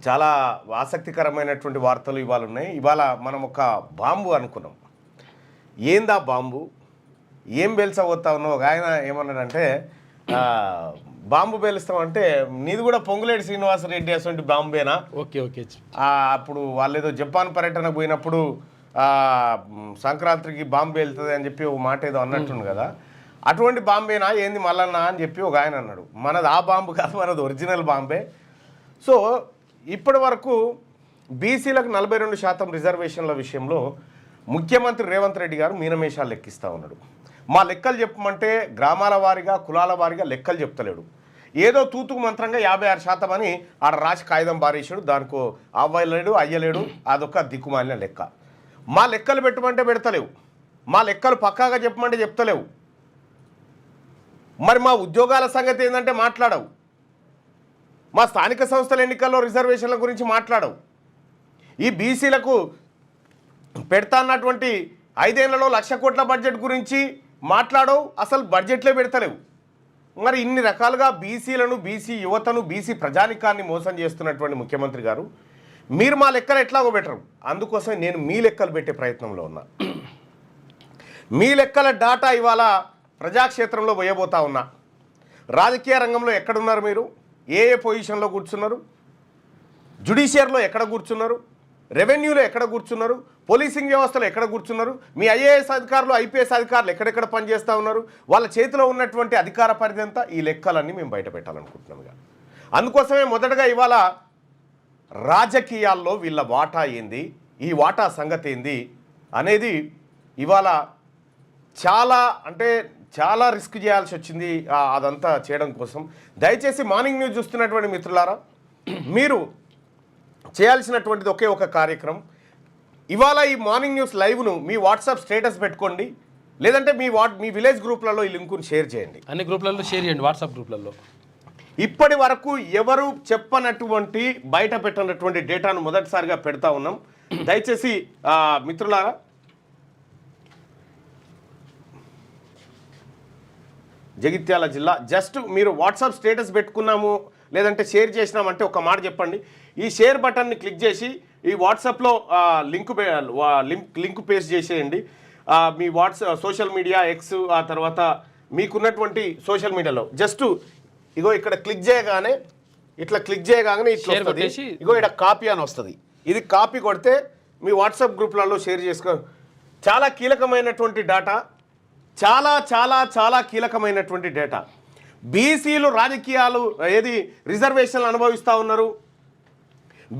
చాలా ఆసక్తికరమైనటువంటి వార్తలు ఇవాళ ఉన్నాయి. ఇవాళ మనం ఒక బాంబు అనుకున్నాం. ఏందా బాంబు, ఏం పేల్చబోతా ఉన్నావు? ఒక ఆయన ఏమన్నాడంటే బాంబు పేలుస్తామంటే నీది కూడా పొంగులేటి శ్రీనివాసరెడ్డి అటువంటి బాంబేనా? Okay okay. అప్పుడు వాళ్ళు ఏదో జపాన్ పర్యటనకు పోయినప్పుడు సంక్రాంతికి బాంబు పేలుతుంది అని చెప్పి ఒక మాట ఏదో అన్నట్టుంది కదా, అటువంటి బాంబేనా ఏంది మల్లన్నా అని చెప్పి ఒక ఆయన అన్నాడు. మనది ఆ బాంబు కాదు, మనది ఒరిజినల్ బాంబే. సో ఇప్పటి వరకు బీసీలకు 42% రిజర్వేషన్ల విషయంలో ముఖ్యమంత్రి రేవంత్ రెడ్డి గారు మీనమేషాలు లెక్కిస్తూ ఉన్నాడు. మా లెక్కలు చెప్పమంటే గ్రామాల వారీగా కులాల వారీగా లెక్కలు చెప్తలేడు. ఏదో తూతుకు మంత్రంగా 56% అని ఆడ రాసి కాగితం బారేసాడు. దానికో అవ్వలేడు అయ్యలేడు, అదొక దిక్కుమాలిన లెక్క. మా లెక్కలు పెట్టమంటే పెడతలేవు, మా లెక్కలు పక్కాగా చెప్పమంటే చెప్తలేవు. మరి మా ఉద్యోగాల సంగతి ఏంటంటే మాట్లాడవు. మా స్థానిక సంస్థల ఎన్నికల్లో రిజర్వేషన్ల గురించి మాట్లాడవు. ఈ బీసీలకు పెడతా అన్నటువంటి 5 ఏళ్లలో 1,00,000 కోట్ల బడ్జెట్ గురించి మాట్లాడవు, అసలు బడ్జెట్లే పెడతలేవు. మరి ఇన్ని రకాలుగా బీసీలను, బీసీ యువతను, బీసీ ప్రజానికాన్ని మోసం చేస్తున్నటువంటి ముఖ్యమంత్రి గారు మీరు మా లెక్కలు ఎట్లాగో బెటరు. అందుకోసం నేను మీ లెక్కలు పెట్టే ప్రయత్నంలో ఉన్నా. మీ లెక్కల డాటా ఇవాళ ప్రజాక్షేత్రంలో పోయబోతా ఉన్నా. రాజకీయ రంగంలో ఎక్కడున్నారు మీరు? ఏ పొజిషన్లో కూర్చున్నారు? జ్యుడిషియర్లో ఎక్కడ కూర్చున్నారు? రెవెన్యూలో ఎక్కడ కూర్చున్నారు? పోలీసింగ్ వ్యవస్థలో ఎక్కడ కూర్చున్నారు? మీ ఐఏఎస్ అధికారులు, ఐపీఎస్ అధికారులు ఎక్కడెక్కడ పనిచేస్తూ ఉన్నారు? వాళ్ళ చేతిలో ఉన్నటువంటి అధికార పరిధి అంతా ఈ లెక్కలన్నీ మేము బయట పెట్టాలనుకుంటున్నాం. అందుకోసమే మొదటగా ఇవాళ రాజకీయాల్లో వీళ్ళ వాటా ఏంది, ఈ వాటా సంగతి ఏంది అనేది ఇవాళ చాలా రిస్క్ చేయాల్సి వచ్చింది అదంతా చేయడం కోసం. దయచేసి మార్నింగ్ న్యూస్ చూస్తున్నటువంటి మిత్రులారా, మీరు చేయాల్సినటువంటిది ఒకే ఒక కార్యక్రమం. ఇవాళ ఈ మార్నింగ్ న్యూస్ లైవ్ను మీ వాట్సాప్ స్టేటస్ పెట్టుకోండి, లేదంటే మీ విలేజ్ గ్రూప్లలో ఈ లింకును షేర్ చేయండి. అన్ని గ్రూప్లలో షేర్ చేయండి, వాట్సాప్ గ్రూప్లలో. ఇప్పటి వరకు ఎవరు చెప్పనటువంటి బయట పెట్టినటువంటి డేటాను మొదటిసారిగా పెడతా ఉన్నాం. దయచేసి మిత్రులారా, జగిత్యాల జిల్లా జస్ట్ మీరు వాట్సాప్ స్టేటస్ పెట్టుకున్నాము లేదంటే షేర్ చేసినామంటే ఒక మాట చెప్పండి. ఈ షేర్ బటన్ని క్లిక్ చేసి ఈ వాట్సాప్లో లింక్ పేస్ట్ చేసేయండి. మీ సోషల్ మీడియా ఎక్స్, ఆ తర్వాత మీకున్నటువంటి సోషల్ మీడియాలో జస్ట్ ఇగో ఇక్కడ క్లిక్ చేయగానే ఇట్లా వస్తుంది. ఇగో ఇక్కడ కాపీ అని వస్తుంది. ఇది కాపీ కొడితే మీ వాట్సాప్ గ్రూప్లలో షేర్ చేసుకో. చాలా కీలకమైనటువంటి డేటా, చాలా కీలకమైనటువంటి డేటా. బీసీలు రాజకీయాలు రిజర్వేషన్లు అనుభవిస్తూ ఉన్నారు,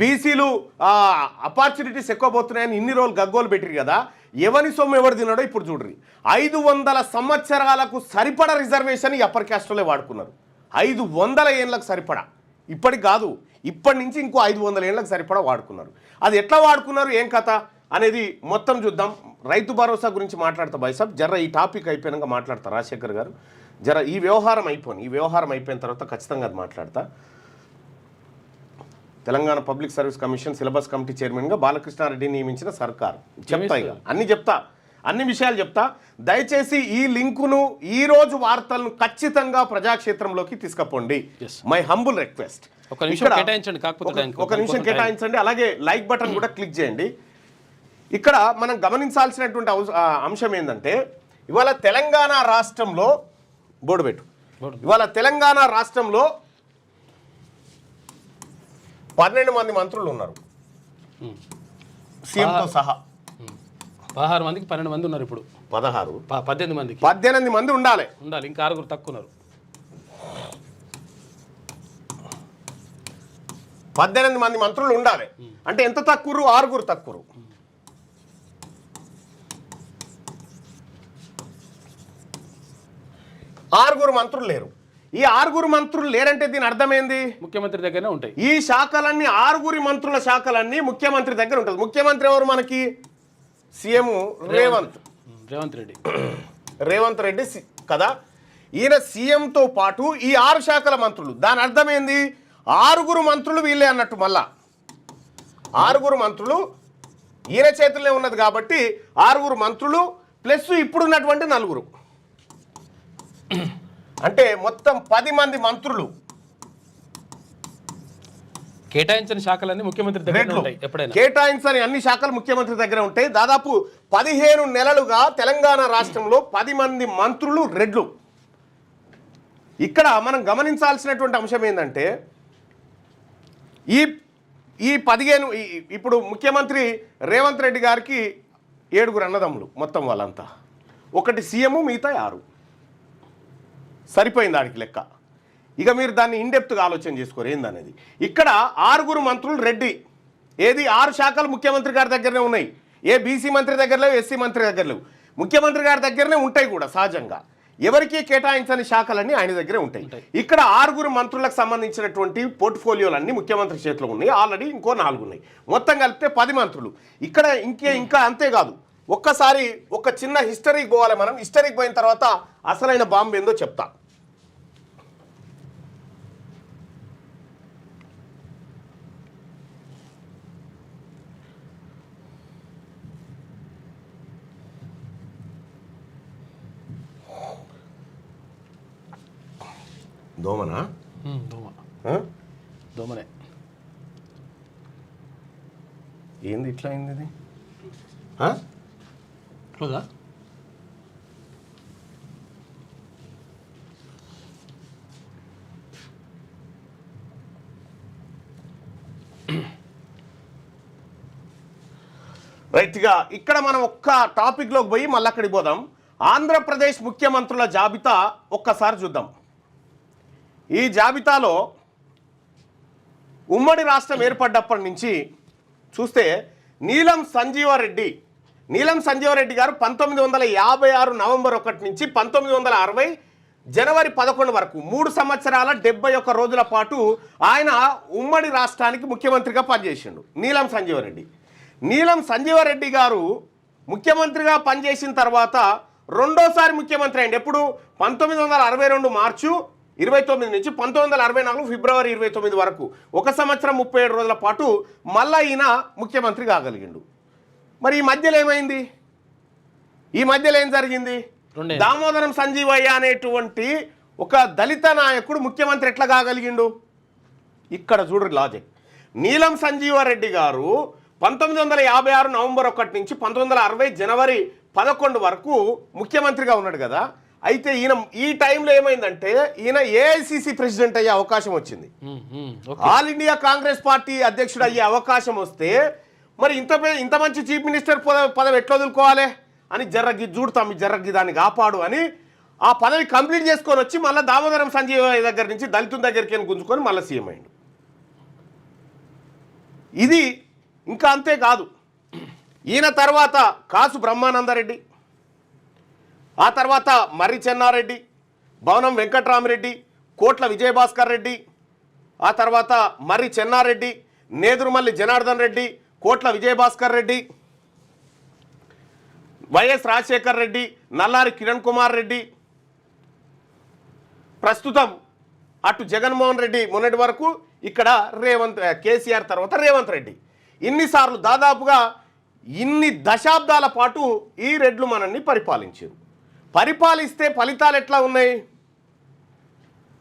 బీసీలు ఆపర్చునిటీస్ ఎక్కువ పోతున్నాయని ఇన్ని రోజులు గగ్గోలు పెట్టిరు కదా. ఎవరి సొమ్ము ఎవరు తిన్నాడో ఇప్పుడు చూడ్రి. 500 సంవత్సరాలకు సరిపడా రిజర్వేషన్ ఈ అప్పర్ క్యాస్ట్లే వాడుకున్నారు. 500 ఏళ్ళకు సరిపడా, ఇప్పటికి కాదు, ఇప్పటి నుంచి ఇంకో 500 ఏళ్ళకు సరిపడా వాడుకున్నారు. అది ఎట్లా వాడుకున్నారు, ఏం కథ అనేది మొత్తం చూద్దాం. రైతు భరోసా గురించి మాట్లాడతా బైసాబ్, జర్ర ఈ టాపిక్ అయిపోయినాక మాట్లాడతా రాజశేఖర్ గారు. జర ఈ వ్యవహారం అయిపోయిన తర్వాత ఖచ్చితంగా అది మాట్లాడతా. Telangana public service commission syllabus committee చైర్మన్గా బాలకృష్ణారెడ్డి నియమించిన సర్కారు చెప్తా, అన్ని విషయాలు చెప్తా. దయచేసి ఈ లింకును, ఈ రోజు వార్తలను ఖచ్చితంగా ప్రజాక్షేత్రంలోకి తీసుకుపోండి. My humble request. ఒక నిమిషం కేటాయించండి. అలాగే లైక్ బటన్ కూడా క్లిక్ చేయండి. ఇక్కడ మనం గమనించాల్సినటువంటి అంశం ఏంటంటే, ఇవాళ తెలంగాణ రాష్ట్రంలో ఇవాళ తెలంగాణ రాష్ట్రంలో 12 మంది మంత్రులు ఉన్నారు, సీఎంతో సహా. 16 మందికి 12 మంది ఉన్నారు. ఇప్పుడు 18 మంది ఉండాలి. ఇంకా 6 తక్కువ ఉన్నారు. 18 మంది మంత్రులు ఉండాలి అంటే ఎంత తక్కువ? 6 తక్కువ. ఆరుగురు మంత్రులు లేరు. ఈ 6 మంత్రులు లేరంటే దీని అర్థమైంది, ముఖ్యమంత్రి దగ్గరనే ఉంటాయి ఈ శాఖలన్నీ. 6 మంత్రుల శాఖలన్నీ ముఖ్యమంత్రి దగ్గర ఉంటుంది. ముఖ్యమంత్రి ఎవరు మనకి? సీఎం రేవంత్ రెడ్డి కదా. ఈయన సీఎంతో పాటు ఈ 6 శాఖల మంత్రులు. దాని అర్థమైంది 6 మంత్రులు వీళ్ళే అన్నట్టు. మళ్ళా 6 మంత్రులు ఈయన చేతుల్లో ఉన్నది కాబట్టి 6 మంత్రులు ప్లస్ ఇప్పుడున్నటువంటి 4. అంటే మొత్తం 10 మంది మంత్రులు. కేటాయించిన శాఖలన్నీ ముఖ్యమంత్రి దగ్గర ఉంటాయి ఎప్పుడైనా. కేటాయించని అన్ని శాఖలు ముఖ్యమంత్రి దగ్గర ఉంటాయి. దాదాపు 15 నెలలుగా తెలంగాణ రాష్ట్రంలో 10 మంది మంత్రులు రెడ్లు. ఇక్కడ మనం గమనించాల్సినటువంటి అంశం ఏంటంటే ఈ 15 ఇప్పుడు ముఖ్యమంత్రి రేవంత్ రెడ్డి గారికి 7 అన్నదమ్ములు మొత్తం వాళ్ళంతా, ఒకటి సీఎం, మిగతా 6. సరిపోయింది ఆడికి లెక్క. ఇక మీరు దాన్ని ఇన్డెప్త్గా ఆలోచన చేసుకోరు ఏందనేది. ఇక్కడ 6 మంత్రులు రెడ్డి. ఏది 6 శాఖలు ముఖ్యమంత్రి గారి దగ్గరనే ఉన్నాయి. ఏ బీసీ మంత్రి దగ్గర లేవు, ఎస్సీ మంత్రి దగ్గర లేవు. ముఖ్యమంత్రి గారి దగ్గరనే ఉంటాయి కూడా సహజంగా. ఎవరికి కేటాయించని శాఖలన్నీ ఆయన దగ్గరే ఉంటాయి. ఇక్కడ 6 మంత్రులకు సంబంధించినటువంటి పోర్ట్ఫోలియోలన్నీ ముఖ్యమంత్రి చేతిలో ఉన్నాయి. ఆల్రెడీ ఇంకో 4 ఉన్నాయి. మొత్తం కలిపితే 10 మంత్రులు. ఇక్కడ ఇంకా అంతేకాదు, ఒక్కసారి ఒక చిన్న హిస్టరీకి పోవాలి మనం. హిస్టరీకి పోయిన తర్వాత అసలైన బాంబు ఏందో చెప్తా. దోమనా? దోమనే. ఏంది ఇట్లా అయింది ఇది? క్లోజా? రైట్గా ఇక్కడ మనం ఒక్క టాపిక్లోకి పోయి మళ్ళీ అక్కడికి పోదాం. ఆంధ్రప్రదేశ్ ముఖ్యమంత్రుల జాబితా ఒక్కసారి చూద్దాం. ఈ జాబితాలో ఉమ్మడి రాష్ట్రం ఏర్పడ్డప్పటి నుంచి చూస్తే నీలం సంజీవారెడ్డి గారు 1956 నవంబర్ 1 నుంచి 1960 జనవరి 11 వరకు 3 సంవత్సరాల 71 రోజుల పాటు ఆయన ఉమ్మడి రాష్ట్రానికి ముఖ్యమంత్రిగా పనిచేసిండు. నీలం సంజీవారెడ్డి గారు ముఖ్యమంత్రిగా పనిచేసిన తర్వాత రెండోసారి ముఖ్యమంత్రి అయింది. ఎప్పుడు? 1962 మార్చి 29 నుంచి 1964 ఫిబ్రవరి 29 వరకు 1 సంవత్సరం 37 రోజుల పాటు మళ్ళా ఈయన ముఖ్యమంత్రి కాగలిగిండు. మరి ఈ మధ్యలో ఏమైంది? ఈ మధ్యలో ఏం జరిగింది? దామోదరం సంజీవయ్య అనేటువంటి ఒక దళిత నాయకుడు ముఖ్యమంత్రి ఎట్లా కాగలిగిండు? ఇక్కడ చూడండి లాజిక్. నీలం సంజీవారెడ్డి గారు 1956 నవంబర్ 1 నుంచి 1960 జనవరి 11 వరకు ముఖ్యమంత్రిగా ఉన్నాడు కదా. అయితే ఈయన ఈ టైంలో ఏమైందంటే ఈయన ఏఐసిసి ప్రెసిడెంట్ అయ్యే అవకాశం వచ్చింది. ఆల్ ఇండియా కాంగ్రెస్ పార్టీ అధ్యక్షుడు అయ్యే అవకాశం వస్తే మరి ఇంత మంచి చీఫ్ మినిస్టర్ పదవి ఎట్లా వదులుకోవాలి అని జర్రగి దాన్ని కాపాడు అని ఆ పదవి కంప్లీట్ చేసుకొని వచ్చి మళ్ళీ దామోదరం సంజీవయ్య దగ్గర నుంచి దళితుల దగ్గరికి గుంజుకొని మళ్ళీ సీఎం అయ్యిండు. ఇది ఇంకా అంతేకాదు, ఈయన తర్వాత కాసు బ్రహ్మానందరెడ్డి, ఆ తర్వాత మర్రి చెన్నారెడ్డి, భవనం వెంకట్రామరెడ్డి, కోట్ల విజయభాస్కర్ రెడ్డి, ఆ తర్వాత మర్రి చెన్నారెడ్డి, నేదురుమల్లి జనార్దన్ రెడ్డి, కోట్ల విజయభాస్కర్ రెడ్డి, వైఎస్ రాజశేఖర్ రెడ్డి, నల్లారి కిరణ్ కుమార్ రెడ్డి, ప్రస్తుతం అటు జగన్మోహన్ రెడ్డి మొన్నటి వరకు, ఇక్కడ కేసీఆర్ తర్వాత రేవంత్ రెడ్డి. ఇన్నిసార్లు దాదాపుగా ఇన్ని దశాబ్దాల పాటు ఈ రెడ్లు మనల్ని పరిపాలిస్తే ఫలితాలు ఎట్లా ఉన్నాయి?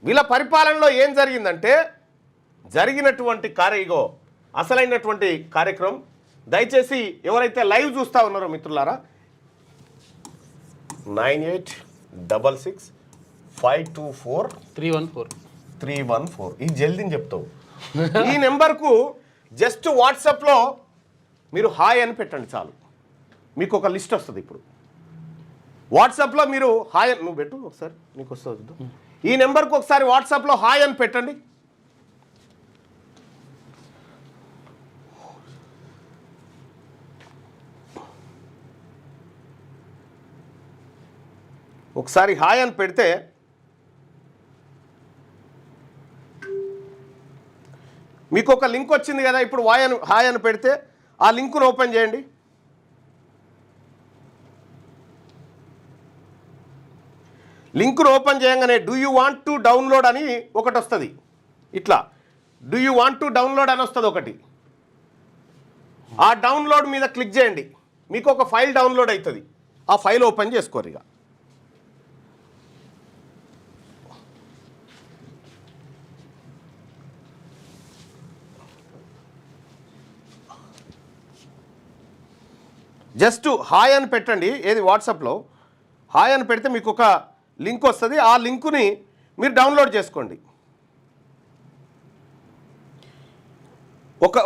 వీళ్ళ పరిపాలనలో ఏం జరిగిందంటే జరిగినటువంటి అసలైనటువంటి కార్యక్రమం. దయచేసి ఎవరైతే లైవ్ చూస్తూ ఉన్నారో మిత్రులారా 9866524314 ఇది జల్దీని చెప్తావు. ఈ నెంబర్కు జస్ట్ వాట్సాప్లో మీరు హాయ్ అని పెట్టండి చాలు, మీకు ఒక లిస్ట్ వస్తుంది. ఇప్పుడు వాట్సాప్లో మీరు హాయ్ అని నువ్వు పెట్టు ఒకసారి, నీకు వస్తుంది. ఈ నెంబర్కు ఒకసారి వాట్సాప్లో హాయ్ అని పెట్టండి. ఒకసారి హాయ్ అని పెడితే మీకు ఒక లింక్ వచ్చింది కదా. ఇప్పుడు హాయ్ అని పెడితే ఆ లింకును ఓపెన్ చేయండి. లింకును ఓపెన్ చేయగానే do you want to download అని ఒకటి వస్తుంది. ఇట్లా do you want to download అని వస్తుంది ఒకటి. ఆ డౌన్లోడ్ మీద క్లిక్ చేయండి, మీకు ఒక ఫైల్ డౌన్లోడ్ అవుతుంది. ఆ ఫైల్ ఓపెన్ చేసుకోరు. ఇక జస్ట్ హాయ్ అని పెట్టండి, ఏది వాట్సాప్లో హాయ్ అని పెడితే మీకు ఒక లింక్ వస్తుంది. ఆ లింకుని మీరు డౌన్లోడ్ చేసుకోండి.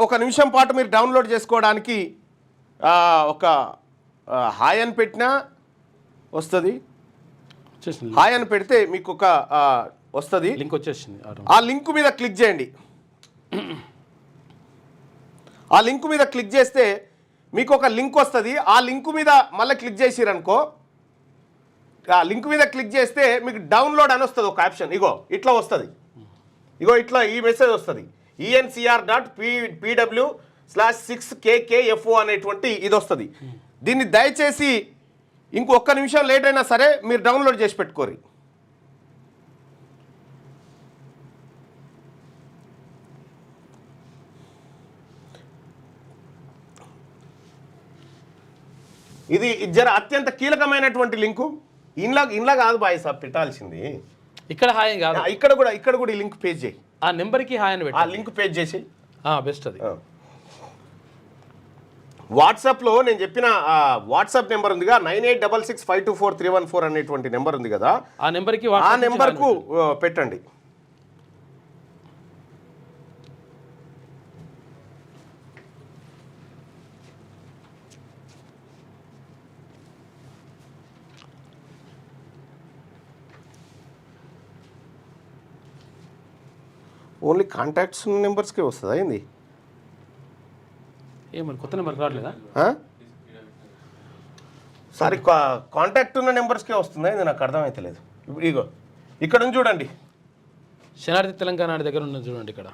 ఒక నిమిషం పాటు మీరు డౌన్లోడ్ చేసుకోవడానికి ఒక హాయ్ అని పెట్టినా వస్తుంది. హాయ్ అని పెడితే మీకు ఒక వస్తుంది, లింక్ వచ్చేసింది. ఆ లింక్ మీద క్లిక్ చేయండి. ఆ లింక్ మీద క్లిక్ చేస్తే మీకు ఒక లింక్ వస్తుంది. ఆ లింక్ మీద మళ్ళీ క్లిక్ చేసిరనుకో, ఆ లింక్ మీద క్లిక్ చేస్తే మీకు డౌన్లోడ్ అని వస్తుంది ఒక ఆప్షన్. ఇగో ఇట్లా వస్తుంది, ఇగో ఇట్లా ఈ మెసేజ్ వస్తుంది, encr.pw/6kkfo అనేటువంటి ఇది వస్తుంది. దీన్ని దయచేసి ఇంకొక నిమిషం లేట్ అయినా సరే మీరు డౌన్లోడ్ చేసి పెట్టుకోరు. ఇది జర అత్యంత కీలకమైనటువంటి లింకు. ఇంట్లో కాదు బాయ్ సాబ్ పెట్టాల్సింది, ఇక్కడ హాయ్ కాదు, ఇక్కడ కూడా ఈ లింక్ పేజ్ చేయి. ఆ నెంబర్కి హాయ్ అని పెట్టి ఆ లింక్ పేజ్ చేసి బెస్ట్ అది. వాట్సాప్లో నేను చెప్పిన వాట్సాప్ నెంబర్ ఉందిగా 9866524314 అనేటువంటి నెంబర్ ఉంది కదా, ఆ నెంబర్కి ఆ నెంబర్కు పెట్టండి. ఓన్లీ కాంటాక్ట్స్ నెంబర్స్కే వస్తుందా ఏంది? ఏమని కొత్త నెంబర్ రావట్లేదా? సారీ, కాంటాక్ట్ ఉన్న నెంబర్స్కే వస్తుందా ఇది? నాకు అర్థమవుతలేదు. ఇప్పుడు ఇగో ఇక్కడ ఉంది చూడండి, శనార్థి తెలంగాణ దగ్గర ఉన్నది చూడండి. ఇక్కడ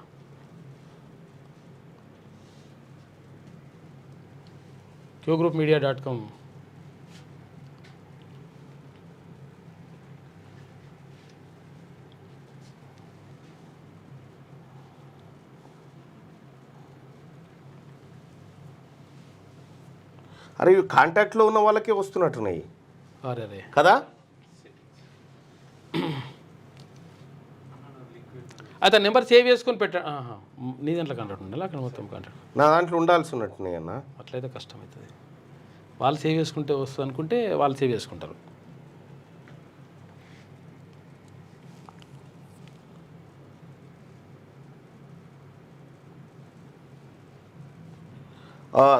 qgroupmedia.com. అరే ఇవి కాంటాక్ట్లో ఉన్న వాళ్ళకే వస్తున్నట్టున్నాయి అరే కదా. అయితే నెంబర్ సేవ్ చేసుకొని పెట్ట. నీ దాంట్లో కాంటాక్ట్ ఉండాలి, అక్కడ మొత్తం కాంటాక్ట్ నా దాంట్లో ఉండాల్సి ఉన్నట్టున్నాయి అన్న. అట్లయితే కష్టం అవుతుంది. వాళ్ళు సేవ్ చేసుకుంటే వస్తుంది అనుకుంటే వాళ్ళు సేవ్ చేసుకుంటారు.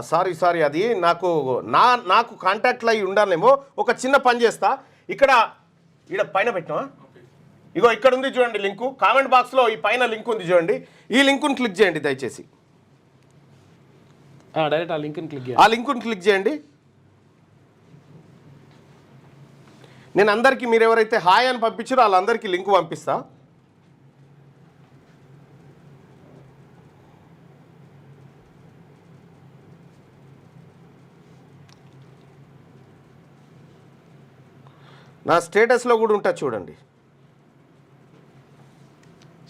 సారీ అది నాకు కాంటాక్ట్లో అయి ఉండాలేమో. ఒక చిన్న పని చేస్తా, ఇక్కడ పైన పెట్టినా, ఇగో ఇక్కడ ఉంది చూడండి లింకు, కామెంట్ బాక్స్లో ఈ పైన లింక్ ఉంది చూడండి, ఈ లింకుని క్లిక్ చేయండి దయచేసి. డైరెక్ట్ ఆ లింక్ని క్లిక్ చేయండి. నేను అందరికీ మీరు ఎవరైతే హాయ్ అని పంపించారో వాళ్ళందరికీ లింక్ పంపిస్తా. నా స్టేటస్లో కూడా ఉంటుంది చూడండి.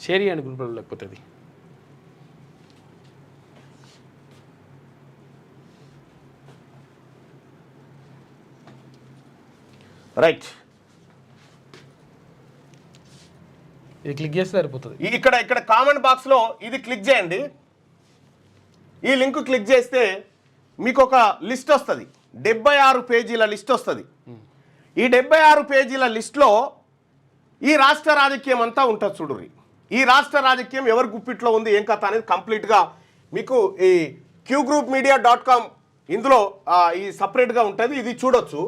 షేర్ చేయండి గ్రూప్లో, లేకపోతే అది రైట్. ఇది క్లిక్ చేస్తే సరిపోతుంది. ఇక్కడ కామెంట్ బాక్స్లో ఇది క్లిక్ చేయండి. ఈ లింక్ క్లిక్ చేస్తే మీకు ఒక లిస్ట్ వస్తుంది, 76 పేజీల లిస్ట్ వస్తుంది. ఈ 76 పేజీల లిస్ట్లో ఈ రాష్ట్ర రాజకీయం అంతా ఉంటుంది చూడుర్రి. ఈ రాష్ట్ర రాజకీయం ఎవరి గుప్పిట్లో ఉంది, ఏం కథ అనేది కంప్లీట్గా మీకు ఈ qgroupmedia.com ఇందులో ఈ సపరేట్గా ఉంటుంది, ఇది చూడొచ్చు.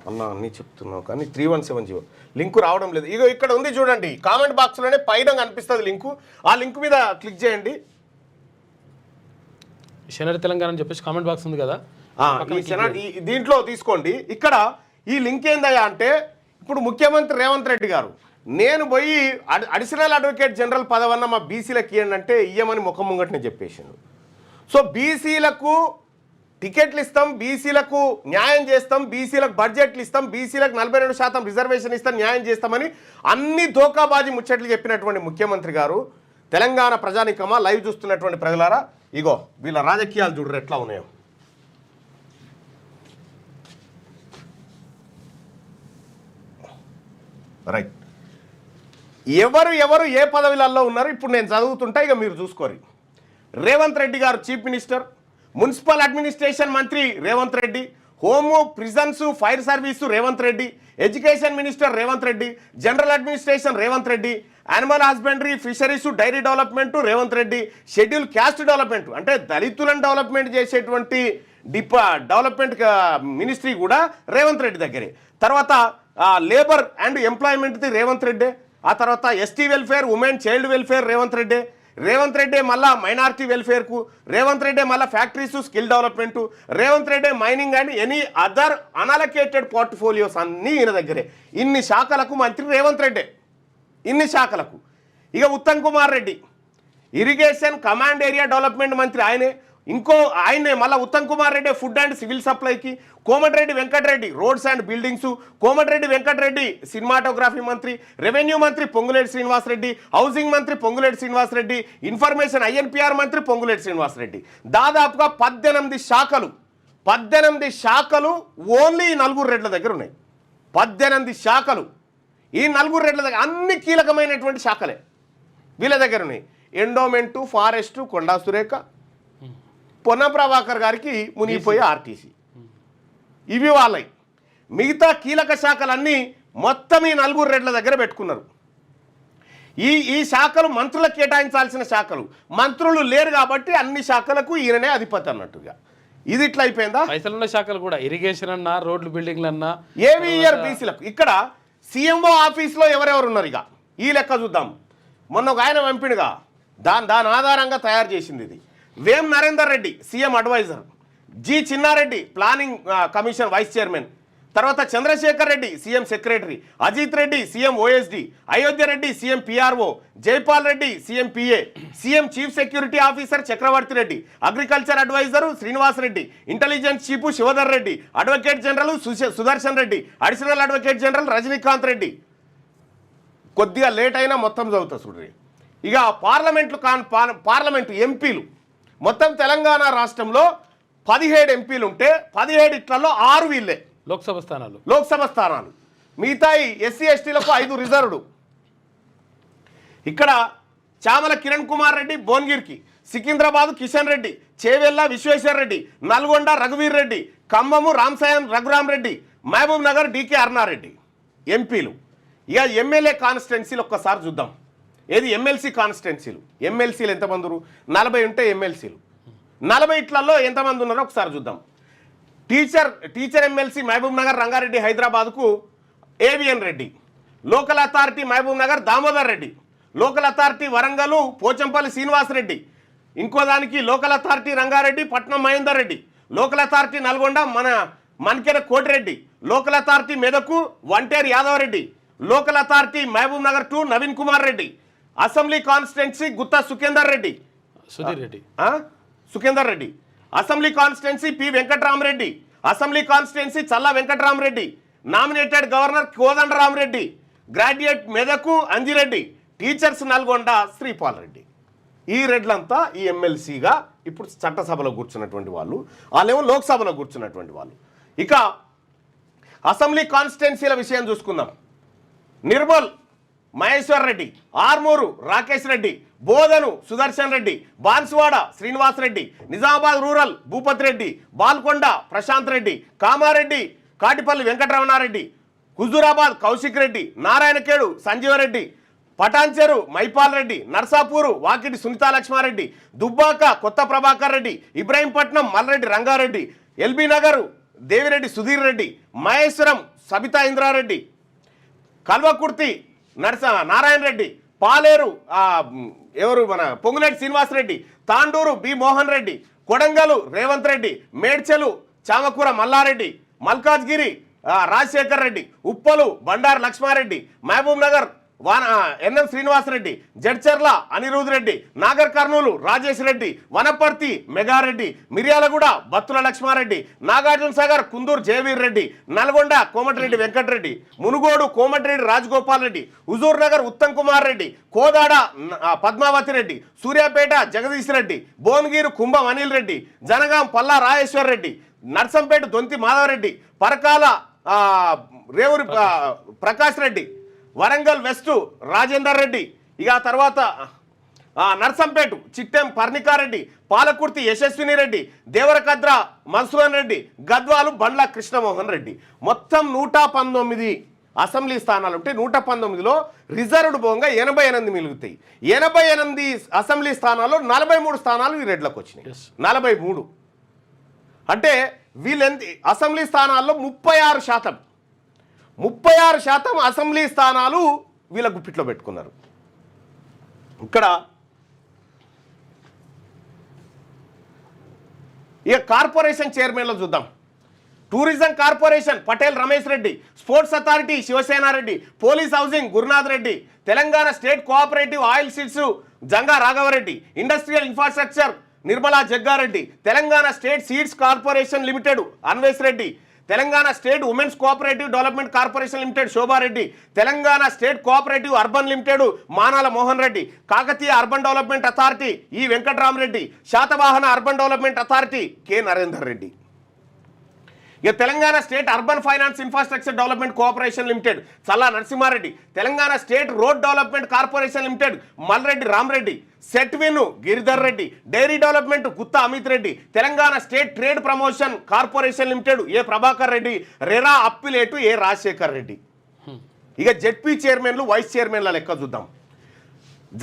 అన్నీ చెప్తున్నావు కానీ 3170 లింకు రావడం లేదు. ఇగో ఇక్కడ ఉంది చూడండి, కామెంట్ బాక్స్లోనే పైన కనిపిస్తుంది లింకు. ఆ లింక్ మీద క్లిక్ చేయండి. శనార్థి తెలంగాణ అని చెప్పేసి కామెంట్ బాక్స్ ఉంది కదా, దీంట్లో తీసుకోండి. ఇక్కడ ఈ లింక్ ఏందయ్యా అంటే, ఇప్పుడు ముఖ్యమంత్రి రేవంత్ రెడ్డి గారు నేను పోయి అడిషనల్ అడ్వకేట్ జనరల్ పదవన్న మా బీసీలకు ఇవ్వండి అంటే ఇయ్యమని ముఖం ముంగటనే చెప్పేసిండు. సో బీసీలకు టికెట్లు ఇస్తాం, బీసీలకు న్యాయం చేస్తాం, బీసీలకు బడ్జెట్లు ఇస్తాం, బీసీలకు 42% రిజర్వేషన్ ఇస్తాం, న్యాయం చేస్తామని అన్ని ధోకాబాజీ ముచ్చట్లు చెప్పినటువంటి ముఖ్యమంత్రి గారు, తెలంగాణ ప్రజానికమా లైవ్ చూస్తున్నటువంటి ప్రజలారా, ఇగో వీళ్ళ రాజకీయాలు చూడరు ఎట్లా ఉన్నాయో. రైట్, ఎవరు ఏ పదవులలో ఉన్నారు ఇప్పుడు నేను చదువుతుంటా, ఇక మీరు చూసుకోరు. రేవంత్ రెడ్డి గారు చీఫ్ మినిస్టర్, మున్సిపల్ అడ్మినిస్ట్రేషన్ మంత్రి Revanth Reddy, home, prisons, fire service Revanth Reddy, education minister Revanth Reddy, general administration Revanth Reddy, animal husbandry, fisheries, dairy development Revanth Reddy, schedule caste development అంటే దళితులను డెవలప్మెంట్ చేసేటువంటి డెవలప్మెంట్ మినిస్ట్రీ కూడా రేవంత్ రెడ్డి దగ్గరే. తర్వాత లేబర్ అండ్ ఎంప్లాయ్మెంట్ది రేవంత్ రెడ్డి, ఆ తర్వాత ST welfare, women child welfare Revanth Reddy, Revanth Reddy మళ్ళా మైనారిటీ వెల్ఫేర్కు, రేవంత్ రెడ్డి మళ్ళీ factories, skill development, Revanth Reddy mining and any other unallocated portfolios అన్నీ ఈయన దగ్గరే. ఇన్ని శాఖలకు మంత్రి రేవంత్ రెడ్డి, ఇన్ని శాఖలకు. ఇక Uttam Kumar Reddy irrigation command area development మంత్రి ఆయనే. ఆయనే మళ్ళీ Uttam Kumar Reddy food and civil సప్లైకి, Komatireddy Venkatreddy roads and buildings, Komatireddy Venkatreddy cinematography మంత్రి, రెవెన్యూ మంత్రి పొంగులేటి శ్రీనివాసరెడ్డి, హౌసింగ్ మంత్రి పొంగులేటి శ్రీనివాసరెడ్డి, ఇన్ఫర్మేషన్ ఐఎన్పిఆర్ మంత్రి పొంగులేటి శ్రీనివాసరెడ్డి. దాదాపుగా 18 శాఖలు ఓన్లీ ఈ 4 రెడ్ల దగ్గర ఉన్నాయి. 18 శాఖలు ఈ 4 రెడ్ల దగ్గర, అన్ని కీలకమైనటువంటి శాఖలే వీళ్ళ దగ్గర ఉన్నాయి. ఎండోమెంటు, ఫారెస్టు కొండా సురేఖ, పొన్నం ప్రభాకర్ గారికి మునిగిపోయే ఆర్టీసీ, ఇవి వాళ్ళవి. మిగతా కీలక శాఖలన్నీ మొత్తం ఈ 4 రెడ్ల దగ్గర పెట్టుకున్నారు. ఈ శాఖలు మంత్రులకు కేటాయించాల్సిన శాఖలు, మంత్రులు లేరు కాబట్టి అన్ని శాఖలకు ఈయననే అధిపతి అన్నట్టుగా. ఇది ఇట్లా అయిపోయిందా? పైసలున్న శాఖలు కూడా ఇరిగేషన్ అన్నా, రోడ్లు బిల్డింగ్లు అన్నా, ఏవిఆర్ బీసీలకు. ఇక్కడ సీఎంఓ ఆఫీస్లో ఎవరెవరు ఉన్నారు? ఇక ఈ లెక్క చూద్దాం. మొన్న ఒక ఆయన పంపిణీగా దాని ఆధారంగా తయారు చేసింది ఇది. Vem Narender Reddy CM adviser, G Chinnareddy planning commission vice chairman, తర్వాత Chandrasekhar Reddy CM secretary, Ajith Reddy CM OSD, Ayodhya Reddy CM PRO, Jaipal Reddy CM PA, CM chief security officer Chakravarthy Reddy, agriculture adviser Srinivas Reddy, intelligence chief Shivadhar Reddy, advocate general Sudarshan Reddy, additional advocate general Rajinikanth Reddy. కొద్దిగా లేట్ అయినా మొత్తం చదువుతా చూడండి. ఇక పార్లమెంటు ఎంపీలు మొత్తం తెలంగాణ రాష్ట్రంలో 17 ఎంపీలు ఉంటే 17 ఇట్లలో 6 వీళ్ళే లోక్సభ స్థానాలు. మిగతాయి ఎస్సీ ఎస్టీలకు 5 రిజర్వ్డ్. ఇక్కడ చామల కిరణ్ కుమార్ రెడ్డి భువనగిరికి, సికింద్రాబాద్ కిషన్ రెడ్డి, చేవెళ్ళ విశ్వేశ్వర్ రెడ్డి, నల్గొండ రఘువీర్ రెడ్డి, ఖమ్మము రామసాయం రఘురామ్ రెడ్డి, మహబూబ్ నగర్ డికే అరుణారెడ్డి ఎంపీలు. ఇక ఎమ్మెల్యే కాన్స్టిట్యున్సీలు ఒక్కసారి చూద్దాం. ఏది ఎమ్మెల్సీ కాన్స్టిట్యున్సీలు, ఎమ్మెల్సీలు ఎంతమంది ఉన్నారు? 40 ఉంటే ఎమ్మెల్సీలు 40 ఇట్లలో ఎంతమంది ఉన్నారో ఒకసారి చూద్దాం. టీచర్ ఎమ్మెల్సీ మహబూబ్ నగర్ రంగారెడ్డి హైదరాబాద్కు AVN Reddy, local authority Mahabub Nagar Damodar Reddy, local authority Warangal Pochampally Srinivas Reddy, ఇంకో దానికి local authority Rangareddy Patnam Mahender Reddy, local authority Nalgonda Mankera Kotireddy, local authority Medak Vanteru Yadav Reddy, local authority Mahabub Nagar 2 Naveen Kumar Reddy, assembly constituency Gutha Sukender Reddy, assembly constituency P Venkatramareddy, assembly constituency Challa Venkatramareddy, nominated governor Kodandaramareddy, graduate Medak Anji Reddy, teachers Nalgonda Sripal Reddy. ఈ రెడ్లంతా ఈ ఎమ్మెల్సీగా ఇప్పుడు చట్టసభలో కూర్చున్నటువంటి వాళ్ళు, వాళ్ళేమో లోక్సభలో కూర్చున్నటువంటి వాళ్ళు. ఇక అసెంబ్లీ కాన్స్టిట్యున్సీల విషయం చూసుకుందాం. నిర్మల్ మహేశ్వర్ రెడ్డి, ఆర్మూరు రాకేష్ రెడ్డి, బోధను సుదర్శన్ రెడ్డి, బాన్సువాడ శ్రీనివాస్ రెడ్డి, నిజామాబాద్ రూరల్ భూపతి రెడ్డి, బాల్కొండ ప్రశాంత్ రెడ్డి, కామారెడ్డి కాటిపల్లి వెంకటరమణారెడ్డి, హుజూరాబాద్ కౌశిక్ రెడ్డి, నారాయణఖేడు సంజీవరెడ్డి, పటాన్చెరు మైపాల్ రెడ్డి, నర్సాపూరు వాకిటి సునీతా లక్ష్మారెడ్డి, దుబ్బాక కొత్త ప్రభాకర్ రెడ్డి, ఇబ్రాహీంపట్నం మల్రెడ్డి రంగారెడ్డి, ఎల్బీ నగర్ దేవిరెడ్డి సుధీర్ రెడ్డి, మహేశ్వరం సబితా ఇంద్రారెడ్డి, కల్వకుర్తి నారాయణ రెడ్డి, పాలేరు ఎవరు మన పొంగులేటి శ్రీనివాసరెడ్డి, తాండూరు బి మోహన్ రెడ్డి, కొడంగలు రేవంత్ రెడ్డి, మేడ్చలు చామకూర మల్లారెడ్డి, మల్కాజ్గిరి రాజశేఖర్ రెడ్డి, ఉప్పలు బండారు లక్ష్మారెడ్డి, మహబూబ్ నగర్ ఎన్ఎం శ్రీనివాసరెడ్డి, జడ్చర్ల అనిరుద్ రెడ్డి, నాగర్ కర్నూలు రాజేష్ రెడ్డి, వనపర్తి మెగారెడ్డి, మిర్యాలగూడ బత్తుల లక్ష్మారెడ్డి, నాగార్జున సాగర్ కుందూరు జయవీర్ రెడ్డి, నల్గొండ కోమటిరెడ్డి వెంకటరెడ్డి, మునుగోడు కోమటిరెడ్డి రాజగోపాల్ రెడ్డి, హుజూర్ నగర్ ఉత్తమ్ కుమార్ రెడ్డి, కోదాడ పద్మావతి రెడ్డి, సూర్యాపేట జగదీష్ రెడ్డి, భువనగిరి కుంభం అనిల్ రెడ్డి, జనగాం పల్లా రాజేశ్వర్ రెడ్డి, నర్సంపేట దొంతి మాధవరెడ్డి, పరకాల రేవూరి ప్రకాష్ రెడ్డి, వరంగల్ వెస్ట్ రాజేందర్ రెడ్డి, ఇక తర్వాత నర్సంపేట చిట్టెం పర్ణికారెడ్డి, పాలకుర్తి యశస్విని రెడ్డి, దేవరకద్ర మన్సూరన్ రెడ్డి, గద్వాలు బండ్ల కృష్ణమోహన్ రెడ్డి. మొత్తం 119 అసెంబ్లీ స్థానాలు ఉంటే 119లో రిజర్వ్డ్ పోగా 88 మిగులుతాయి. 88 అసెంబ్లీ స్థానాల్లో 43 స్థానాలు ఈ రెడ్లకు వచ్చినాయి. 43 అంటే వీళ్ళెంత అసెంబ్లీ స్థానాల్లో 36% అసెంబ్లీ స్థానాలు వీళ్ళ గుప్పిట్లో పెట్టుకున్నారు. ఇక్కడ ఇక కార్పొరేషన్ చైర్మన్లో చూద్దాం. Tourism corporation Patel Ramesh Reddy, sports authority Sivasenareddy, police housing Gurunath Reddy, Telangana state cooperative oil seeds Janga Raghavareddy, industrial infrastructure Nirmala Jaggareddy, Telangana state seeds corporation limited Anvesh Reddy, Telangana state women's cooperative development corporation limited Shobhareddy, Telangana state cooperative urban limited Manala Mohan Reddy, Kakatiya urban development authority E Venkatramareddy, Satavahana urban development authority K Narender Reddy. ఇక Telangana state urban finance infrastructure development cooperation limited Challa Narasimhareddy, Telangana state road development corporation limited Malreddy Ramareddy, Setwin Giridhar Reddy, dairy development Gutha Amith Reddy, Telangana state trade promotion corporation limited A Prabhakar Reddy, RERA appellate A Rajasekhar Reddy. ఇక ZP చైర్మన్లు vice చైర్మన్ల లెక్క చూద్దాం.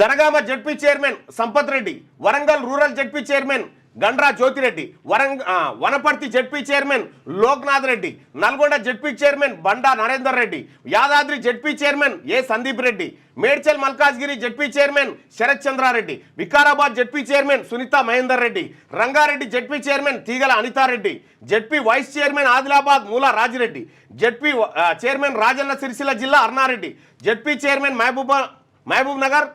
Jangaon ZP chairman Sampath Reddy, Warangal rural ZP chairman Gandra Jyothireddy, Wanaparthy ZP chairman Loknath Reddy, Nalgonda ZP chairman Banda Narender Reddy, Yadadri ZP chairman A Sandeep Reddy, Medchal Malkajgiri ZP chairman Sarath Chandrareddy, Vikarabad ZP chairman Sunitha Mahender Reddy, Rangareddy ZP chairman Teegala Anithareddy, ZP vice chairman Adilabad Moola Rajireddy, ZP chairman Rajanna Sircilla జిల్లా Arnareddy, ZP chairman Mahabub Nagar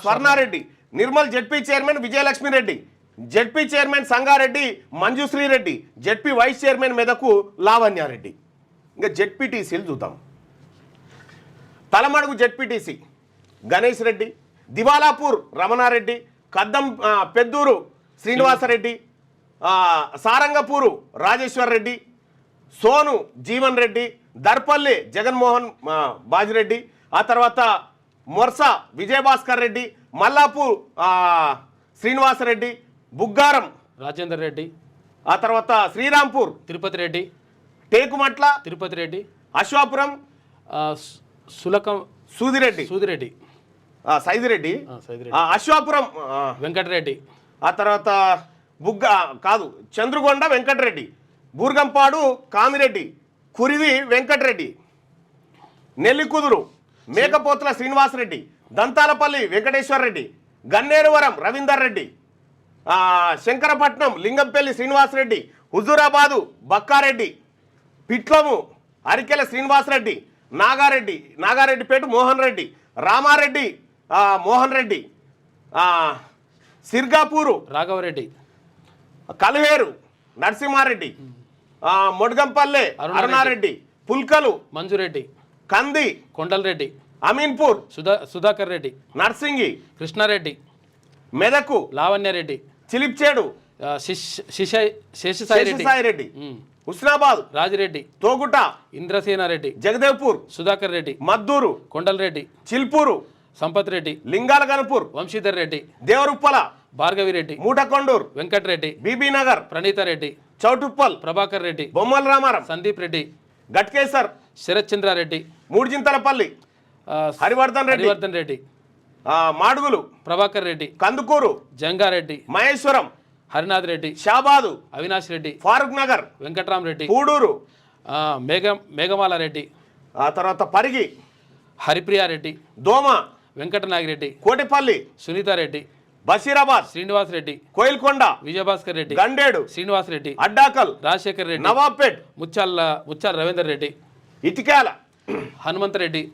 Swarnareddy, Nirmal ZP chairman Vijayalakshmi Reddy, ZP chairman Sangareddy Manjusri Reddy, ZP vice chairman Medak Lavanyareddy. ఇంకా జెడ్పీటీసీలు చూద్దాం. Talamadugu ZPTC Ganesh Reddy, Diwalapur Ramanareddy, Kaddam Peddur Srinivasareddy, Sarangapur Rajeshwar Reddy, Sonu Jeevan Reddy, Darpalli Jaganmohan Bajireddy, ఆ తర్వాత మొర్స విజయభాస్కర్ రెడ్డి, మల్లాపూర్ శ్రీనివాసరెడ్డి, బుగ్గారం రాజేందర్ రెడ్డి, ఆ తర్వాత శ్రీరాంపూర్ తిరుపతి రెడ్డి, టేకుమట్ల తిరుపతి రెడ్డి, అశ్వాపురం సులకం సూదిరెడ్డి సైదిరెడ్డి, అశ్వాపురం వెంకటరెడ్డి, ఆ తర్వాత చంద్రుగొండ వెంకటరెడ్డి, బూర్గంపాడు కామిరెడ్డి, కురివి వెంకటరెడ్డి, నెల్లికుదురు మేకపోతుల శ్రీనివాసరెడ్డి, దంతాలపల్లి వెంకటేశ్వర్ రెడ్డి, గన్నేరువరం రవీందర్ రెడ్డి, శంకరపట్నం లింగంపల్లి శ్రీనివాసరెడ్డి, హుజూరాబాదు బక్కారెడ్డి, పిట్లము అరికెల శ్రీనివాసరెడ్డి, నాగారెడ్డిపేట మోహన్ రెడ్డి, రామారెడ్డి మోహన్ రెడ్డి, సిర్గాపూరు రాఘవరెడ్డి, కలుహేరు నరసింహారెడ్డి, మొడ్గంపల్లె అరుణారెడ్డి, పుల్కలు మంజురెడ్డి, కంది కొండలరెడ్డి, అమీన్పూర్ సుధాకర్ రెడ్డి, నర్సింగి కృష్ణారెడ్డి, మెదకు లావణ్యారెడ్డి, చిలిప్చేడు శేషసాయిరెడ్డి, హుస్నాబాద్ రాజిరెడ్డి, తోగుట ఇంద్రసేనారెడ్డి, జగదేవ్పూర్ సుధాకర్ రెడ్డి, మద్దూరు కొండలరెడ్డి, చిల్పూరు సంపత్ రెడ్డి, లింగాల గణపూర్ వంశీధర్ రెడ్డి, దేవరుప్పల భార్గవిరెడ్డి, మూటకొండూరు వెంకటరెడ్డి, బీబీ నగర్ ప్రణీతారెడ్డి, చౌటుప్పల్ ప్రభాకర్ రెడ్డి, బొమ్మల రామారం, సందీప్ రెడ్డి, గట్కేసర్ శరత్ చంద్రారెడ్డి, మూడుజింతలపల్లి హరివర్ధన్ రెడ్డి, మాడుగులు ప్రభాకర్ రెడ్డి, కందుకూరు జంగారెడ్డి, మహేశ్వరం హరినాథ్ రెడ్డి, షాబాదు అవినాష్ రెడ్డి, ఫారూక్ నగర్ వెంకట్రామ్ రెడ్డి, పూడూరు మేఘమాల రెడ్డి, ఆ తర్వాత పరిగి హరిప్రియారెడ్డి, దోమ వెంకటనాగిరెడ్డి, కోటిపల్లి సునీతారెడ్డి, బషీరాబాద్ శ్రీనివాస్ రెడ్డి, కోయిల్కొండ విజయభాస్కర్ రెడ్డి, గండేడు శ్రీనివాస్ రెడ్డి, అడ్డాకల్ రాజశేఖర్ రెడ్డి, నవాబ్పేట్ ముచ్చాల రవీందర్ రెడ్డి, ఇటికాల హనుమంతరెడ్డి,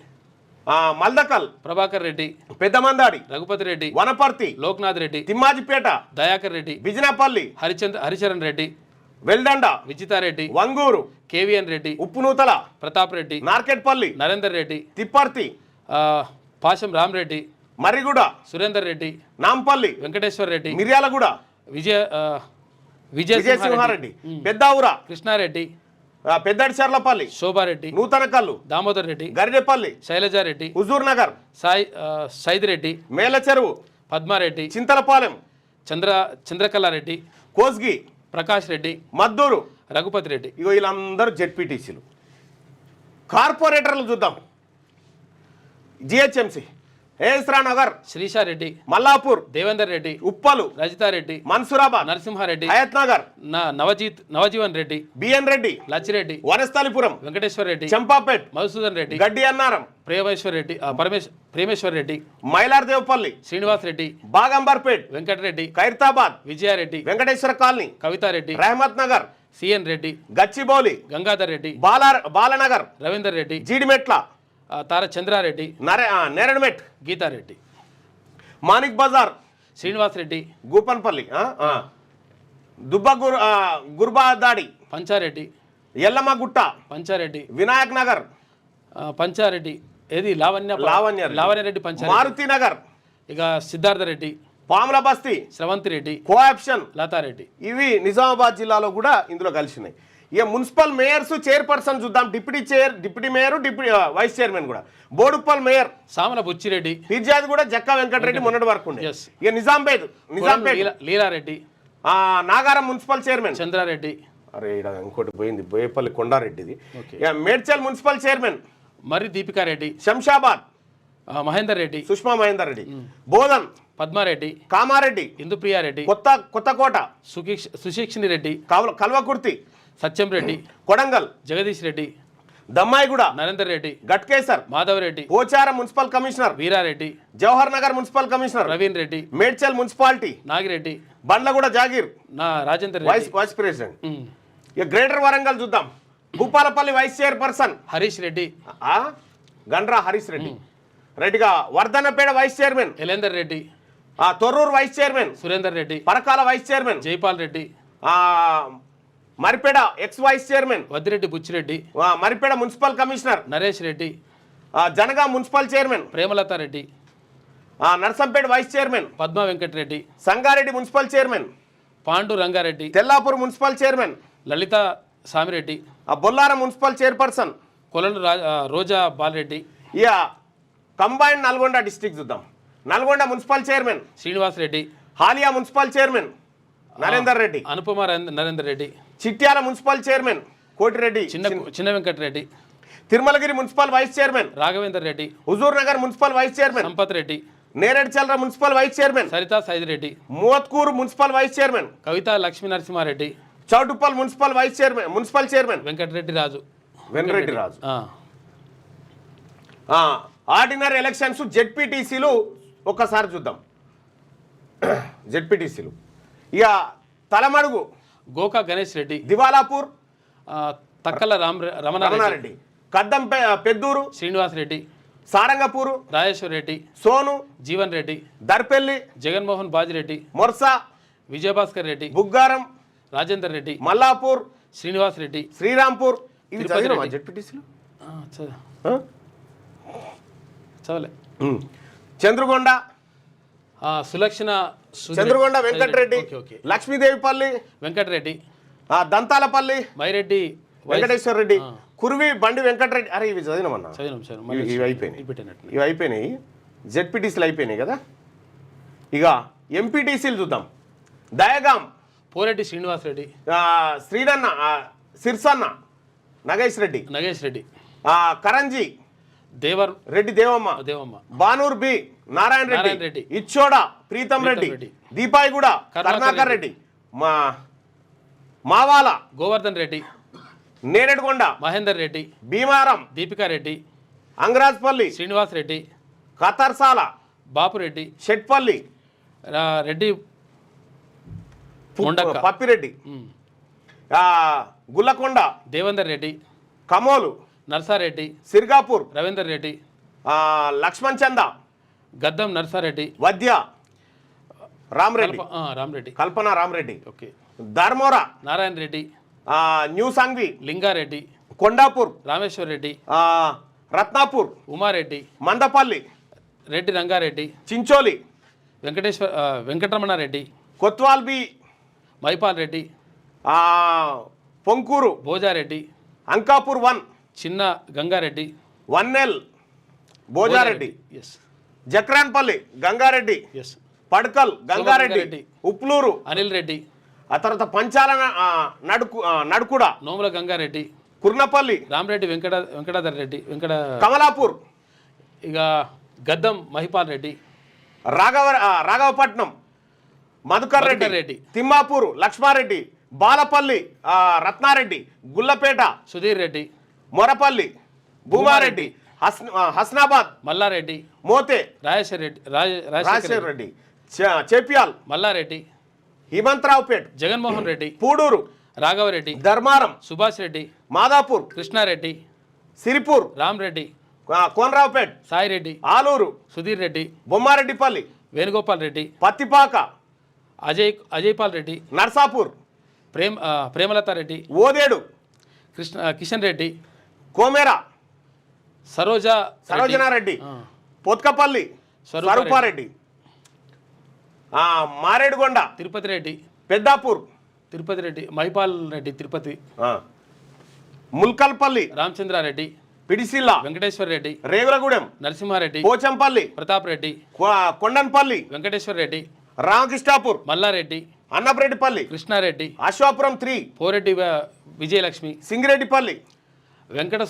మల్దకల్ ప్రభాకర్ రెడ్డి, పెద్దమందాడి రఘుపతి రెడ్డి, వనపర్తి లోక్నాథ్ రెడ్డి, తిమ్మాజిపేట దయాకర్ రెడ్డి, బిజినపల్లి హరిచరణ్ రెడ్డి, వెల్దండ విజితారెడ్డి, వంగూరు కేవీఎన్ రెడ్డి, ఉప్పునూతల ప్రతాప్ రెడ్డి, నార్కెట్పల్లి నరేందర్ రెడ్డి, తిప్పర్తి పాశం రామరెడ్డి, మర్రిగూడ సురేందర్ రెడ్డి, నాంపల్లి వెంకటేశ్వర్ రెడ్డి, మిర్యాలగూడ విజయసింహారెడ్డి, పెద్దావుర కృష్ణారెడ్డి, పెద్దడిచర్లపల్లి శోభారెడ్డి, నూతనకల్లు దామోదర్ రెడ్డి, గరిడెపల్లి శైలజారెడ్డి, హుజూర్ నగర్ సైదిరెడ్డి, మేలచెరువు పద్మారెడ్డి, చింతలపాలెం, చంద్రకళారెడ్డి, కోస్గి, ప్రకాష్ రెడ్డి, మద్దూరు, రఘుపతి రెడ్డి. ఇగో వీళ్ళందరూ జెడ్పీటీసీలు. కార్పొరేటర్లు చూద్దాం. జిహెచ్ఎంసీ నగర్, శ్రీషారెడ్డి, మల్లాపూర్, దేవేందర్ రెడ్డి, ఉప్పలు, రజితారెడ్డి, మన్సూరాబాద్, నరసింహారెడ్డి, హయత్ నగర్, నవజీవన్ రెడ్డి, బిఎన్ రెడ్డి, లచ్చిరెడ్డి, వనస్థలిపురం, వెంకటేశ్వర రెడ్డి, చంపాపేట్, మధుసూదన్ రెడ్డి, గడ్డి అన్నారం, ప్రేమేశ్వర్ రెడ్డి, మైలార్దేవపల్లి, శ్రీనివాస్ రెడ్డి, బాగంబర్పేట్, వెంకటరెడ్డి, ఖైరతాబాద్, విజయారెడ్డి, వెంకటేశ్వర కాలనీ, కవితారెడ్డి, రహమత్ నగర్, సిఎన్ రెడ్డి, గచ్చిబౌలి, గంగాధర్ రెడ్డి, బాలనగర్, రవీందర్ రెడ్డి, జీడిమెట్ల, తార చంద్రారెడ్డి, నేరడమెట్, గీతారెడ్డి, మానిక్ బజార్, శ్రీనివాస్ రెడ్డి, గూపన్పల్లి, దుబ్బ గుర్బాదాడి, పంచారెడ్డి, ఎల్లమ్మగుట్ట, పంచారెడ్డి, వినాయక్ నగర్, పంచారెడ్డి, ఏది లావణ్యారెడ్డి, పంచారెడ్డి, మారుతి నగర్, ఇక సిద్ధార్థ రెడ్డి, పాముల బస్తీ, శ్రవంతి రెడ్డి, కోఆప్షన్, లతారెడ్డి. ఇవి నిజామాబాద్ జిల్లాలో కూడా ఇందులో కలిసినాయి. ఇక మున్సిపల్ మేయర్స్, చైర్పర్సన్ చూద్దాం. డిప్యూటీ మేయర్, వైస్ చైర్మన్ కూడా. బోడుప్పల్ మేయర్ సామల బుచ్చిరెడ్డి, ఫిర్యాదు కూడా జక్కా వెంకటరెడ్డి మొన్నటి వరకు ఉండే. Yes. ఇక నిజాంపేట్ లీలారెడ్డి, నాగారం మున్సిపల్ చైర్మన్ చంద్రారెడ్డి, అరే ఇక్కడ ఇంకోటి పోయింది, బోయపల్లి కొండారెడ్డిది. ఇక మేడ్చల్ మున్సిపల్ చైర్మన్ మరి Deepikareddy, Shamshabad Mahender Reddy, Sushma Mahender Reddy, Bodhan, Padmareddy, Kamareddy, Indupriyareddy, Kothakota, Sushikshini Reddy, Kalwakurthy, Satyam Reddy, Kodangal, Jagadish Reddy, Dammaiguda, Narender Reddy, Ghatkesar, Madhavareddy, Pocharam municipal commissioner Veerareddy, Jawahar Nagar municipal commissioner Praveen Reddy, Medchal municipality Nagireddy, Bandlaguda Jagir, Rajender vice president. ఇక గ్రేటర్ వరంగల్ చూద్దాం. భూపాలపల్లి వైస్ చైర్పర్సన్ హరీష్ రెడ్డి, గండ్రా హరీష్ రెడ్డి రెడ్డిగా, Wardhannapet vice chairman Elender Reddy, Thorrur vice chairman Surender Reddy, Parakala vice chairman Jaipal Reddy, Maripeda ex vice chairman Vaddireddy Buchireddy, Maripeda municipal commissioner Naresh Reddy, Janaga municipal chairman Premalatha Reddy, Narsampet vice chairman Padma Venkatareddy, Sangareddy municipal chairman Pandu Rangareddy, Tellapur municipal chairman Lalitha Samireddy, Bollaram municipal chairperson Kolanu Roja Balareddy. ఇక combined Nalgonda district చూద్దాం. Nalgonda municipal chairman Srinivas Reddy, Haliya municipal chairman Narender Reddy, Anupama Narender Reddy, Chityal municipal chairman Kotireddy, Chinna Venkatareddy, Thirumalagiri municipal vice chairman Raghavender Reddy, Huzur Nagar municipal vice chairman Sampath Reddy, Neredcherla municipal vice chairman Saritha Saidireddy, Mothkur municipal vice chairman Kavitha Lakshmi Narasimhareddy, Choutuppal municipal chairman Venkatareddy Raju, Venkatareddy Raju. Ordinary elections జెడ్పీటీసీలు ఒక్కసారి చూద్దాం. జెడ్పీటీసీలు ఇక తలమడుగు గోకా గణేష్ రెడ్డి, దివాలాపూర్ తక్కల రమణారెడ్డి, కద్దం పెద్దూరు శ్రీనివాస్ రెడ్డి, సారంగపూరు రాజేశ్వర్ రెడ్డి, సోను జీవన్ రెడ్డి, దర్పెల్లి జగన్మోహన్ బాజిరెడ్డి, మొర్సా, విజయభాస్కర్ రెడ్డి, బుగ్గారం, రాజేందర్ రెడ్డి, మల్లాపూర్, శ్రీనివాస్ రెడ్డి, శ్రీరాంపూర్. ఇవి తిరుపతి చదివినావా రెడ్డి. జెడ్పీటీసీలు? చదవలే. చంద్రగొండ, సులక్షణ, చంద్రగొండ వెంకటరెడ్డి, లక్ష్మీదేవిపల్లి వెంకటరెడ్డి, దంతాలపల్లి మైరెడ్డి, వెంకటేశ్వర రెడ్డి, కురువి బండి వెంకటరెడ్డి. అరే ఇవి చదివినామన్నా, ఇవి అయిపోయినాయి. జెడ్పీటీసీలు అయిపోయినాయి కదా. ఇక ఎంపీటీసీలు చూద్దాం. దయగాం పోరెడ్డి శ్రీనివాస్ రెడ్డి, శ్రీరన్న, సిర్సన్న, నగేష్ రెడ్డి, కరంజీ దేవర్ రెడ్డి, దేవమ్మ, బానూర్ బి నారాయణ రెడ్డి, ఇచ్చోడ ప్రీతం రెడ్డి, దీపాయిగూడ కరుణాకర్ రెడ్డి, మావాల గోవర్ధన్ రెడ్డి, నేరేడుగొండ మహేందర్ రెడ్డి, భీమారం దీపికా రెడ్డి, అంగరాజ్పల్లి శ్రీనివాస్ రెడ్డి, కతర్సాల బాపురెడ్డి, షెట్పల్లి రెడ్డి, పప్పిరెడ్డి, గుల్లకొండ దేవేందర్ రెడ్డి, కమోలు నర్సారెడ్డి, సిర్గాపూర్ రవీందర్ రెడ్డి, లక్ష్మణ్ చంద, గద్దం నర్సారెడ్డి, వద్య రామరెడ్డి, కల్పన రామరెడ్డి, ధర్మోరా నారాయణ రెడ్డి, న్యూ సంఘవి లింగారెడ్డి, కొండాపూర్ రామేశ్వర్ రెడ్డి, రత్నాపూర్ ఉమారెడ్డి, మందపల్లి రెడ్డి రంగారెడ్డి, చించోలి వెంకటరమణారెడ్డి, కొత్వాల్ బి మైపాల్ రెడ్డి, పొంకూరు భోజారెడ్డి, అంకాపూర్ 1 చిన్న గంగారెడ్డి, వన్నెల్ భోజారెడ్డి, జక్రాన్పల్లి గంగారెడ్డి, పడ్కల్ గంగారెడ్డి, గంగారెడ్డి. ఉప్లూరు, అనిల్ రెడ్డి, ఆ తర్వాత పంచాల నడుకుడ, నోముల గంగారెడ్డి, కుర్నపల్లి, రామరెడ్డి వెంకటాధర్ రెడ్డి, కమలాపూర్, ఇక గద్దం మహిపాల్ రెడ్డి, రాఘవపట్నం మధుకర్ రెడ్డి, తిమ్మాపూర్ లక్ష్మారెడ్డి, బాలపల్లి రత్నారెడ్డి, గుల్లపేట సుధీర్ రెడ్డి, మొరపల్లి భూమారెడ్డి, హస్నాబాద్ మల్లారెడ్డి, మోతే రాజశేఖర్ రెడ్డి, చేపియాల్ మల్లారెడ్డి, హిమంతరావుపేట్, జగన్మోహన్ రెడ్డి, పూడూరు రాఘవరెడ్డి, ధర్మారం, సుభాష్ రెడ్డి, మాదాపూర్, కృష్ణారెడ్డి, సిరిపూర్, రామరెడ్డి, కోనరావుపేట్, సాయిరెడ్డి, ఆలూరు, సుధీర్ రెడ్డి, బొమ్మారెడ్డిపల్లి, వేణుగోపాల్ రెడ్డి, పత్తిపాక, అజయ్పాల్ రెడ్డి, నర్సాపూర్, ప్రేమలతారెడ్డి, ఓదేడు, కిషన్ రెడ్డి, కోమేరా, సరోజనారెడ్డి, పొత్కపల్లి, స్వరూపారెడ్డి, మారేడుగొండ, తిరుపతి రెడ్డి, పెద్దాపూర్, తిరుపతి రెడ్డి, మహిపాల్ రెడ్డి, తిరుపతి, ముల్కల్పల్లి, రామచంద్రారెడ్డి, పిడిసిల్ల, వెంకటేశ్వర రెడ్డి, రేగులగూడెం, నరసింహారెడ్డి, పోచంపల్లి, ప్రతాప్ రెడ్డి, కొండన్పల్లి, వెంకటేశ్వర రెడ్డి, రామకృష్ణాపూర్, మల్లారెడ్డి, అన్నపరెడ్డిపల్లి, కృష్ణారెడ్డి, అశ్వాపురం 3, పోరెడ్డి విజయలక్ష్మి, సింగిరెడ్డిపల్లి, వెంకట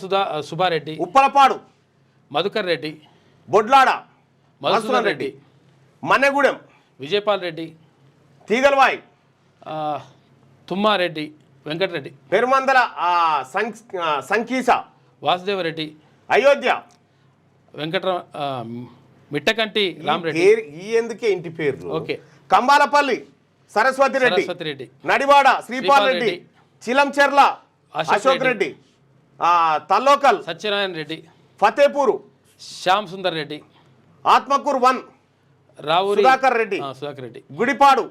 సుబ్బారెడ్డి, ఉప్పలపాడు, మధుకర్ రెడ్డి, బొడ్లాడ, మధుసూదన్ రెడ్డి, మన్నెగూడెం, విజయపాల్ రెడ్డి, తీగల్వాయ్, తుమ్మారెడ్డి, వెంకటరెడ్డి, పెరుమందల సంకీస, వాసుదేవరెడ్డి, అయోధ్య, మిట్టకంటి రామరెడ్డి, ఎందుకే ఇంటి పేర్లు, ఓకే, కంబాలపల్లి, సరస్వతి రెడ్డి, నడివాడ శ్రీపాల్ రెడ్డి, చిలంచెర్ల అశోక్ రెడ్డి, తల్లోకల్ సత్యనారాయణ రెడ్డి, ఫతేపూరు శ్యామ్ సుందర్ రెడ్డి, ఆత్మకూర్ 1 రావూరి సుధాకర్ రెడ్డి, గుడిపాడు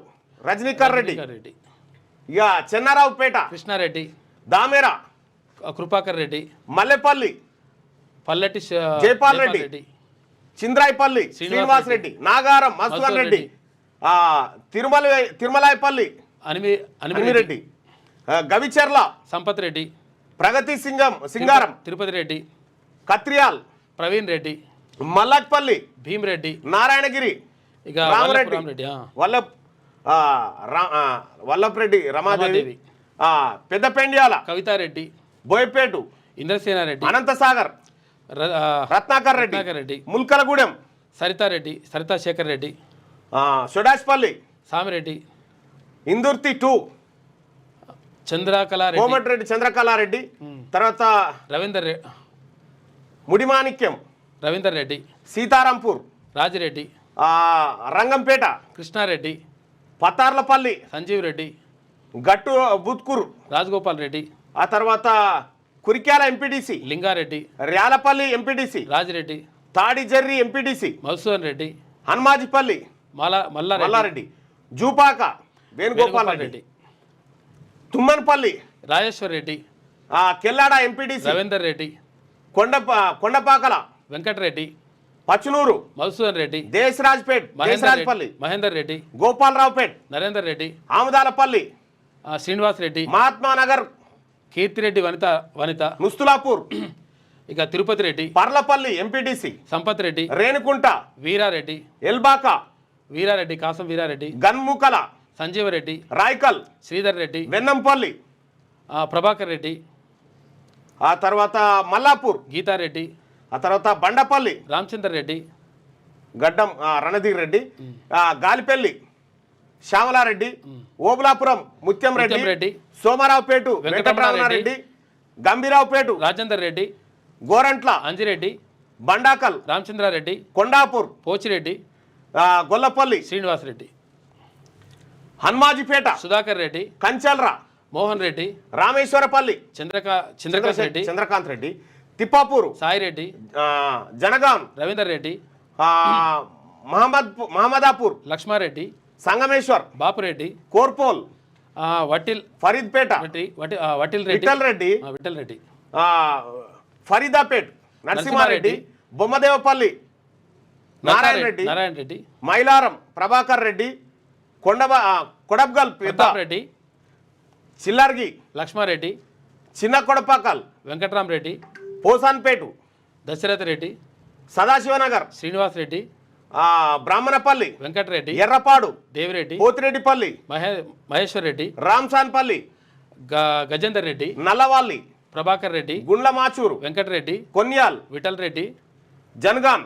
రజనీకర్ రెడ్డి, ఇక చెన్నారావుపేట కృష్ణారెడ్డి, దామేరా కృపాకర్ రెడ్డి, మల్లెపల్లి, పల్లెటి జైపాల్ రెడ్డి, చింద్రాయిపల్లి శ్రీనివాస్ రెడ్డి, నాగారం మధుసూదన్ రెడ్డి, తిరుమలాయపల్లి అనిమిరెడ్డి, గవిచెర్ల సంపత్ రెడ్డి, ప్రగతి సింగారం, తిరుపతి రెడ్డి, కత్రియాల్ ప్రవీణ్ రెడ్డి, మల్లక్పల్లి భీమరెడ్డి, నారాయణగిరి, ఇక రామరెడ్డి, వల్లభరెడ్డి రమాదేవి, పెద్దపెండ్యాల కవితారెడ్డి, బోయపేటు ఇంద్రసేనారెడ్డి, అనంతసాగర్, రత్నాకర్ రెడ్డి, ముల్కలగూడెం, సరితారెడ్డి, సరితా శేఖర్ రెడ్డి, షొడాష్పల్లి, సామిరెడ్డి, ఇందుర్తి 2, చంద్రకళారెడ్డి, కోమటిరెడ్డి చంద్రకళారెడ్డి, తర్వాత ముడిమాణిక్యం, రవీందర్ రెడ్డి, సీతారాంపూర్, రాజిరెడ్డి, రంగంపేట, కృష్ణారెడ్డి, పతార్లపల్లి, సంజీవ్ రెడ్డి, గట్టు బుత్కూరు, రాజగోపాల్ రెడ్డి, ఆ తర్వాత Kurikyala MPTC, Lingareddy, Ryalapalli MPTC, Rajireddy, Tadijerri MPTC, Madhusudan Reddy, Hanmajipalli, Mallareddy, Jupaka Venugopal Reddy, Thummanpalli, Rajeshwar Reddy, Kellada MPTC, Ravinder Reddy, Kondapakala Venkatareddy, Pachunur, Madhusudan Reddy, Desharajpalli, Mahender Reddy, Gopalaraopet, Narender Reddy, Amudalapalli, Srinivas Reddy, Mahatmanagar, Keerthireddy Vanitha, Mustulapur, ఇక తిరుపతి రెడ్డి, పర్లపల్లి ఎంపీటీసీ, సంపత్ రెడ్డి, రేణుకుంట, వీరారెడ్డి, ఎల్బాక, వీరారెడ్డి, కాసం వీరారెడ్డి, గన్ముకల, సంజీవరెడ్డి, రాయ్కల్, శ్రీధర్ రెడ్డి, వెన్నంపల్లి, ప్రభాకర్ రెడ్డి, ఆ తర్వాత మల్లాపూర్, గీతారెడ్డి, ఆ తర్వాత బండపల్లి, రామచంద్ర రెడ్డి, గడ్డం రణధీర్ రెడ్డి, గాలిపల్లి శ్యామలారెడ్డి, ఓబులాపురం ముత్యం రెడ్డి, సోమారావుపేటు వెంకటరమణారెడ్డి, గంభీరావుపేటు రాజేందర్ రెడ్డి, గోరంట్ల అంజిరెడ్డి, బండాకల్ రామచంద్రారెడ్డి, కొండాపూర్, పోచిరెడ్డి, గొల్లపల్లి శ్రీనివాస్ రెడ్డి, హన్మాజిపేట సుధాకర్ రెడ్డి, కంచల్రా మోహన్ రెడ్డి, రామేశ్వరపల్లి చంద్రకాంత్ రెడ్డి, తిప్పాపూరు సాయిరెడ్డి, జనగాం రవీందర్ రెడ్డి, మహమ్మదాపూర్ లక్ష్మారెడ్డి, సంగమేశ్వర్, బాపురెడ్డి, కోర్పోల్, వటిల్ ఫరీద్పేట, వటిల్ రెడ్డి, విఠల్ రెడ్డి, ఫరీదాపేట్, నరసింహారెడ్డి, బొమ్మదేవపల్లి, నారాయణ రెడ్డి, మైలారం, ప్రభాకర్ రెడ్డి, కొడబ్గల్ రెడ్డి, చిల్లర్గి, లక్ష్మారెడ్డి, చిన్న కొడపాకల్, వెంకట్రామరెడ్డి, పోసాన్పేటు, దశరథ్ రెడ్డి, సదాశివనగర్, శ్రీనివాస్ రెడ్డి, బ్రాహ్మణపల్లి, వెంకటరెడ్డి, ఎర్రపాడు, దేవిరెడ్డి, పోతిరెడ్డిపల్లి, మహేశ్వర్ రెడ్డి, రామ్సాన్పల్లి, గజేందర్ రెడ్డి, నల్లవాల్లి, ప్రభాకర్ రెడ్డి, గుండ్లమాచూరు, వెంకటరెడ్డి, కొన్యాల్, విఠల్ రెడ్డి, జన్గాన్,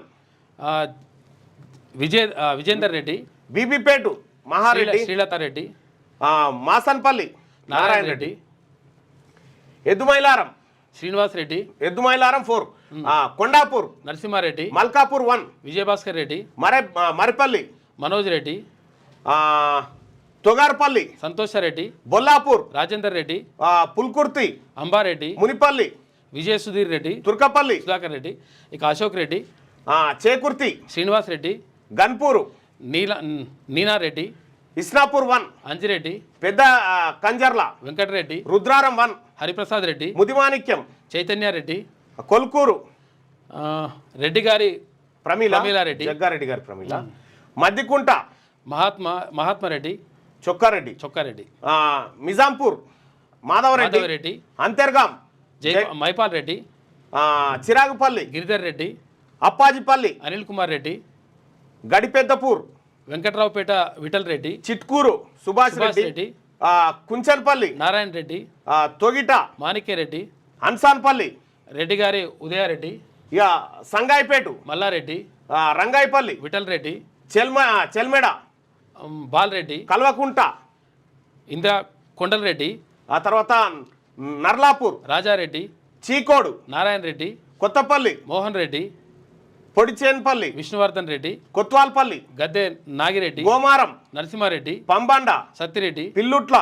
విజేందర్ రెడ్డి, బీబీపేటు, మహారెడ్డి, శ్రీలతారెడ్డి, మాసన్పల్లి, నారాయణ రెడ్డి, ఎద్దుమైలారం, శ్రీనివాస్ రెడ్డి, ఎద్దుమైలారం 4, కొండాపూర్, నరసింహారెడ్డి, మల్కాపూర్ 1, విజయభాస్కర్ రెడ్డి, మరిపల్లి, మనోజ్ రెడ్డి, తొగార్పల్లి, సంతోషరెడ్డి, బొల్లాపూర్, రాజేందర్ రెడ్డి, పుల్కుర్తి, అంబారెడ్డి, మునిపల్లి, విజయ సుధీర్ రెడ్డి, తుర్కపల్లి, సుధాకర్ రెడ్డి, ఇక అశోక్ రెడ్డి, చేకుర్తి, శ్రీనివాస్ రెడ్డి, గన్పూరు, నీనారెడ్డి, ఇస్నాపూర్ 1, అంజిరెడ్డి, పెద్ద కంజర్ల, వెంకటరెడ్డి, రుద్రారం 1, హరిప్రసాద్ రెడ్డి, ముదిమాణిక్యం, చైతన్యారెడ్డి, కొల్కూరు, రెడ్డి గారి ప్రమీలారెడ్డి, జగ్గారెడ్డి గారి ప్రమీల, మద్దికుంట, మహాత్మారెడ్డి, చొక్కారెడ్డి, నిజాంపూర్, మాధవరెడ్డి, అంతర్గాం, మైపాల్ రెడ్డి, చిరాగుపల్లి, గిరిధర్ రెడ్డి, అప్పాజిపల్లి, అనిల్ కుమార్ రెడ్డి, గడిపెద్దపూర్, వెంకట్రావుపేట, విఠల్ రెడ్డి, చిట్కూరు, సుభాష్ రెడ్డి, కుంచన్పల్లి, నారాయణ రెడ్డి, తొగిట, మాణిక్యరెడ్డి, హన్సాన్పల్లి, రెడ్డి గారి ఉదయారెడ్డి, ఇక సంగాయిపేటు, మల్లారెడ్డి, రంగాయిపల్లి, విఠల్ రెడ్డి, చెల్మెడ, బాలరెడ్డి, కల్వకుంట, ఇందిరా కొండలరెడ్డి, ఆ తర్వాత నర్లాపూర్, రాజారెడ్డి, చీకోడు, నారాయణ రెడ్డి, కొత్తపల్లి, మోహన్ రెడ్డి, పొడిచేన్పల్లి, విష్ణువర్ధన్ రెడ్డి, కొత్వాల్పల్లి, గద్దె నాగిరెడ్డి, గోమారం, నరసింహారెడ్డి, పంబండ, సత్తిరెడ్డి, పిల్లుట్ల,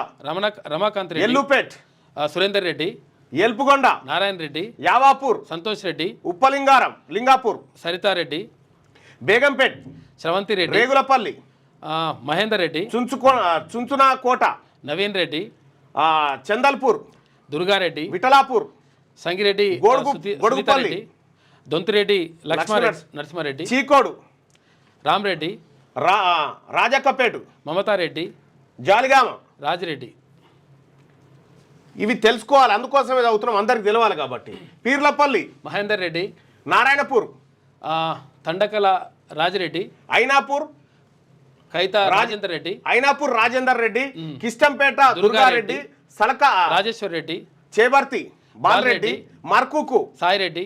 రమాకాంత్ రెడ్డి, ఎల్లుపేట్, సురేందర్ రెడ్డి, ఎల్పుగొండ, నారాయణ రెడ్డి, యావాపూర్, సంతోష్ రెడ్డి, ఉప్పలింగారం, లింగాపూర్, సరితారెడ్డి, బేగంపేట్, శ్రవంతి రెడ్డి, రేగులపల్లి, మహేందర్ రెడ్డి, చుంచునాకోట, నవీన్ రెడ్డి, చందల్పూర్, దుర్గారెడ్డి, విఠలాపూర్, సంగిరెడ్డి, గొడుగుపల్లి, దొంతిరెడ్డి, నరసింహారెడ్డి, చీకోడు, రామరెడ్డి, రాజక్కపేటు, మమతారెడ్డి, జాలిగామ, రాజిరెడ్డి. ఇవి తెలుసుకోవాలి, అందుకోసమే చదువుతున్నాం, అందరికి తెలవాలి కాబట్టి. పీర్లపల్లి, మహేందర్ రెడ్డి, నారాయణపూర్, తండకల రాజిరెడ్డి, ఐనాపూర్, కైత రాజేందర్ రెడ్డి, ఐనాపూర్ రాజేందర్ రెడ్డి, కిష్టంపేట దుర్గారెడ్డి, సలక రాజేశ్వర్ రెడ్డి, చేబర్తి బాలరెడ్డి, మర్కుకు సాయిరెడ్డి,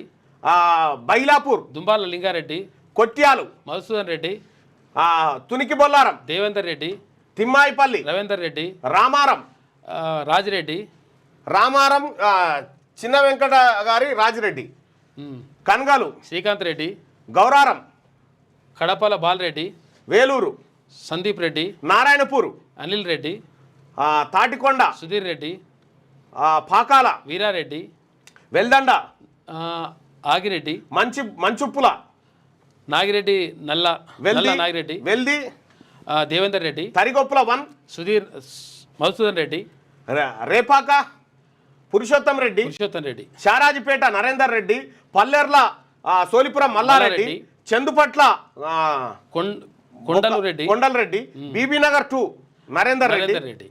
బైలాపూర్ దుంబాల లింగారెడ్డి, కొట్యాలు మధుసూదన్ రెడ్డి, తునికి బొల్లారం, దేవేందర్ రెడ్డి, తిమ్మాయిపల్లి, రవీందర్ రెడ్డి, రామారం, రాజిరెడ్డి, రామారం, చిన్న వెంకట గారి రాజిరెడ్డి, కన్గలు, శ్రీకాంత్ రెడ్డి, గౌరారం, కడపల బాలరెడ్డి, వేలూరు, సందీప్ రెడ్డి, నారాయణపూర్, అనిల్ రెడ్డి, తాటికొండ, సుధీర్ రెడ్డి, పాకాల, వీరారెడ్డి, వెల్దండ, ఆగిరెడ్డి, మంచుప్పుల, నాగిరెడ్డి, నాగిరెడ్డి, వెల్ది, దేవేందర్ రెడ్డి, తరిగొప్పుల 1, సుధీర్, మధుసూదన్ రెడ్డి, రేపాక పురుషోత్తం రెడ్డి, షారాజిపేట నరేందర్ రెడ్డి, పల్లెర్ల సోలిపురం మల్లారెడ్డి, చందుపట్ల కొండలరెడ్డి, బీబీనగర్ 2 నరేందర్ రెడ్డి,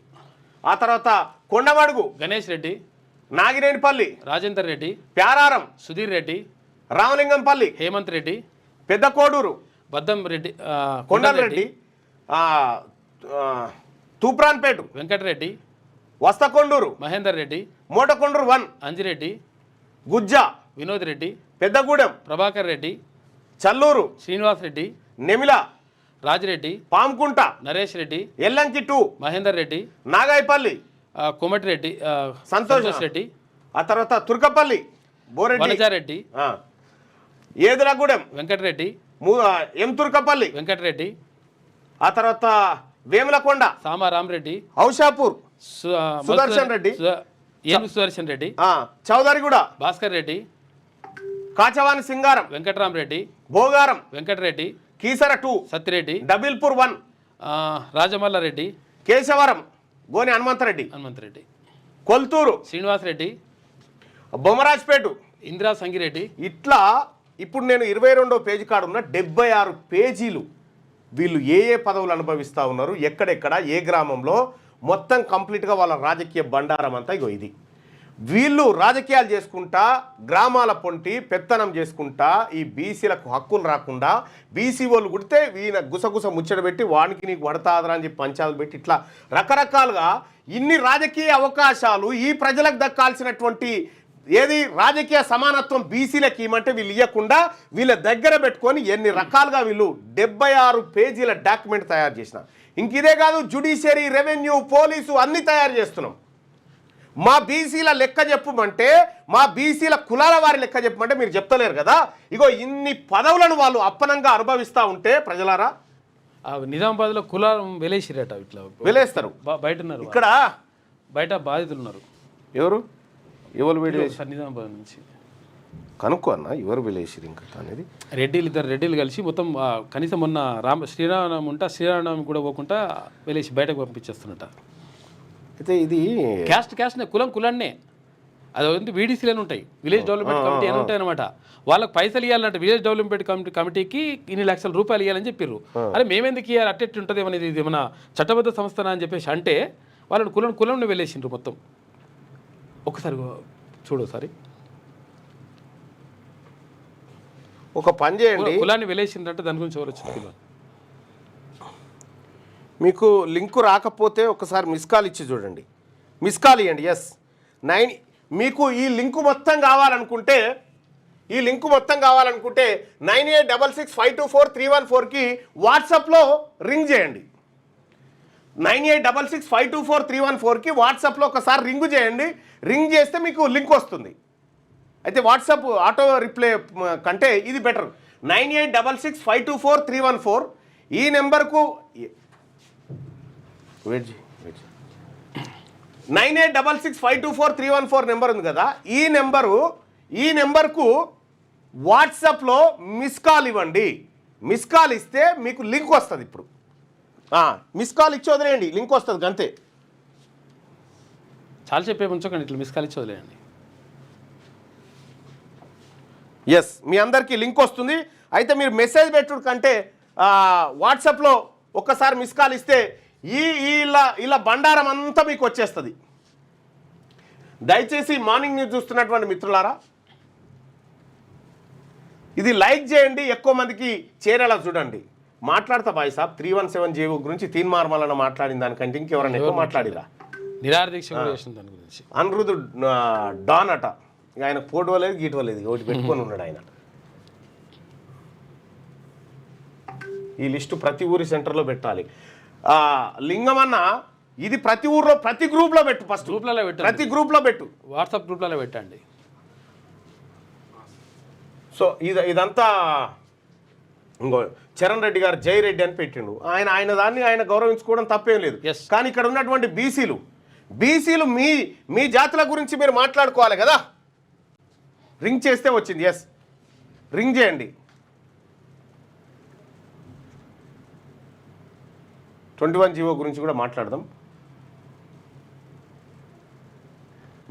ఆ తర్వాత కొండమడుగు గణేష్ రెడ్డి, నాగినేనిపల్లి రాజేందర్ రెడ్డి, ప్యారారం సుధీర్ రెడ్డి, రామలింగంపల్లి, హేమంత్ రెడ్డి, పెద్ద కోడూరు, బద్దం రెడ్డి, కొండలరెడ్డి, తూప్రాన్పేట వెంకటరెడ్డి, వస్తకొండూరు, మహేందర్ రెడ్డి, మోటకొండూరు 1, అంజిరెడ్డి, గుజ్జా, వినోద్ రెడ్డి, పెద్దగూడెం, ప్రభాకర్ రెడ్డి, చల్లూరు, శ్రీనివాస్ రెడ్డి, నెమిల, రాజిరెడ్డి, పాంకుంట, నరేష్ రెడ్డి, ఎల్లంకి 2, మహేందర్ రెడ్డి, నాగాయపల్లి, కోమటిరెడ్డి, సంతోష్ రెడ్డి, ఆ తర్వాత తుర్కపల్లి, బోరెడ్డి, ఏదులగూడెం, వెంకటరెడ్డి, ఎం తుర్కపల్లి, వెంకటరెడ్డి, ఆ తర్వాత వేములకొండ, సామారామరెడ్డి, ఔషాపూర్, సుదర్శన్ రెడ్డి, సుదర్శన్ రెడ్డి, చౌదరిగూడ, భాస్కర్ రెడ్డి, కాచవాని సింగారం, వెంకటరామరెడ్డి, భోగారం, వెంకటరెడ్డి, కీసర 2, సత్తిరెడ్డి, డబిల్పూర్ 1, రాజమల్లారెడ్డి, కేశవరం, గోని హనుమంతరెడ్డి, కొల్తూరు, శ్రీనివాస్ రెడ్డి, బొమ్మరాజ్పేట, ఇందిరా సంగిరెడ్డి. ఇట్లా ఇప్పుడు నేను 22వ పేజీ కాడ ఉన్న 76 పేజీలు వీళ్ళు ఏ పదవులు అనుభవిస్తూ ఉన్నారు, ఎక్కడెక్కడ, ఏ గ్రామంలో, మొత్తం కంప్లీట్గా వాళ్ళ రాజకీయ బండారం అంతా ఇగో ఇది. వీళ్ళు రాజకీయాలు చేసుకుంటా గ్రామాల పొంటి పెత్తనం చేసుకుంటా ఈ బీసీలకు హక్కులు రాకుండా బీసీ వాళ్ళు కుడితే ఈయన గుసగుస ముచ్చట పెట్టి వానికి నీకు పడతాదరా అని చెప్పి పంచాలు పెట్టి ఇట్లా రకరకాలుగా ఇన్ని రాజకీయ అవకాశాలు ఈ ప్రజలకు దక్కాల్సినటువంటి ఏది రాజకీయ సమానత్వం బీసీలకు ఇవ్వమంటే వీళ్ళు ఇవ్వకుండా వీళ్ళ దగ్గర పెట్టుకొని ఎన్ని రకాలుగా వీళ్ళు 76 పేజీల డాక్యుమెంట్ తయారు చేసిన ఇంక ఇదే కాదు జ్యుడిషియరీ రెవెన్యూ పోలీసు అన్ని తయారు చేస్తున్నాం మా బీసీల లెక్క చెప్పమంటే మా బీసీల కులాల వారి లెక్క చెప్పమంటే మీరు చెప్తలేరు కదా ఇగో ఇన్ని పదవులను వాళ్ళు అప్పనంగా అనుభవిస్తూ ఉంటే ప్రజలారా నిజామాబాద్లో కులాలు వెలేసిరట ఇట్లా వెలేస్తారు బయట ఉన్నారు ఇక్కడ బయట బాధితులు ఉన్నారు ఎవరు వీడి నిజామాబాద్ నుంచి కనుక్కో అన్న ఎవరు వెలేసిరు ఇంకా అనేది ఇద్దరు రెడ్డిలు కలిసి మొత్తం కనీసం మొన్న శ్రీరామనవమి ఉంటే శ్రీరామనవమి కూడా పోకుండా వెలేసి బయటకు పంపించేస్తున్నట అయితే ఇది క్యాస్ట్నే కులాన్నే అది వీడీసీలు ఉంటాయి విలేజ్ డెవలప్మెంట్ కమిటీ అని ఉంటాయి అనమాట వాళ్ళకి పైసలు ఇవ్వాలంటే విలేజ్ డెవలప్మెంట్ కమిటీకి ఇన్ని లక్షల రూపాయలు ఇవ్వాలని చెప్పారు అరే మేమెందుకు ఇవ్వాలి అట్టెట్టు ఉంటుంది అనేది ఇది మన చట్టబద్ధ సంస్థ అని చెప్పేసి అంటే వాళ్ళని కులంను వెళ్ళేసిండ్రు మొత్తం ఒకసారి చూడు ఒకసారి ఒక పని చేయండి కులాన్ని వెళ్ళేసిందంటే దాని గురించి ఎవరు వచ్చింది మీకు లింకు రాకపోతే ఒకసారి మిస్ కాల్ ఇచ్చి చూడండి మిస్ కాల్ ఇవ్వండి 9 మీకు ఈ లింకు మొత్తం కావాలనుకుంటే 9866524314కి వాట్సాప్లో రింగ్ చేయండి 9866524314కి వాట్సాప్లో ఒకసారి రింగ్ చేయండి రింగ్ చేస్తే మీకు లింక్ వస్తుంది అయితే వాట్సాప్ ఆటో రిప్లై కంటే ఇది బెటర్ 9866524314 ఈ నెంబర్కు 9866524314 నెంబర్ ఉంది కదా ఈ నెంబర్కు వాట్సాప్లో మిస్ కాల్ ఇవ్వండి మిస్ కాల్ ఇస్తే మీకు లింక్ వస్తుంది ఇప్పుడు మిస్ కాల్ ఇచ్చి వదిలేయండి లింక్ వస్తుంది అంతే చాలా చెప్పే ఉంచకండి ఇట్లా మిస్ కాల్ ఇచ్చి వదిలేయండి మీ అందరికీ లింక్ వస్తుంది అయితే మీరు మెసేజ్ పెట్టుడు కంటే వాట్సాప్లో ఒక్కసారి మిస్ కాల్ ఇస్తే ఇలా బండారం అంతా మీకు వచ్చేస్తుంది దయచేసి మార్నింగ్ న్యూస్ చూస్తున్నటువంటి మిత్రులారా ఇది లైక్ చేయండి ఎక్కువ మందికి చేరేలా చూడండి మాట్లాడతా బాయ్ సాబ్ 317 జీవో గురించి తీన్మార్మలను మాట్లాడిన దానికంటే ఇంకెవరైనా ఎక్కువ మాట్లాడిరా నిరాదీక్ష దాని గురించి అనిరుద్ధు డాన్ అట ఇక ఆయన పోటోలేదు గీటోలేదు ఒకటి పెట్టుకొని ఉన్నాడు ఆయన ఈ లిస్టు ప్రతి ఊరి సెంటర్లో పెట్టాలి లింగమన్న ఇది ప్రతి ఊర్లో ప్రతి గ్రూప్లో పెట్టు ఫస్ట్ గ్రూప్లలో పెట్టు ప్రతి గ్రూప్లో పెట్టు వాట్సాప్ గ్రూప్లలో పెట్టండి సో ఇదంతా ఇంకో చరణ్ రెడ్డి గారు జై రెడ్డి అని పెట్టిండు ఆయన దాన్ని ఆయన గౌరవించుకోవడం తప్పేం లేదు కానీ ఇక్కడ ఉన్నటువంటి బీసీలు మీ జాతుల గురించి మీరు మాట్లాడుకోవాలి కదా రింగ్ చేస్తే వచ్చింది రింగ్ చేయండి 21 జీవో గురించి కూడా మాట్లాడదాం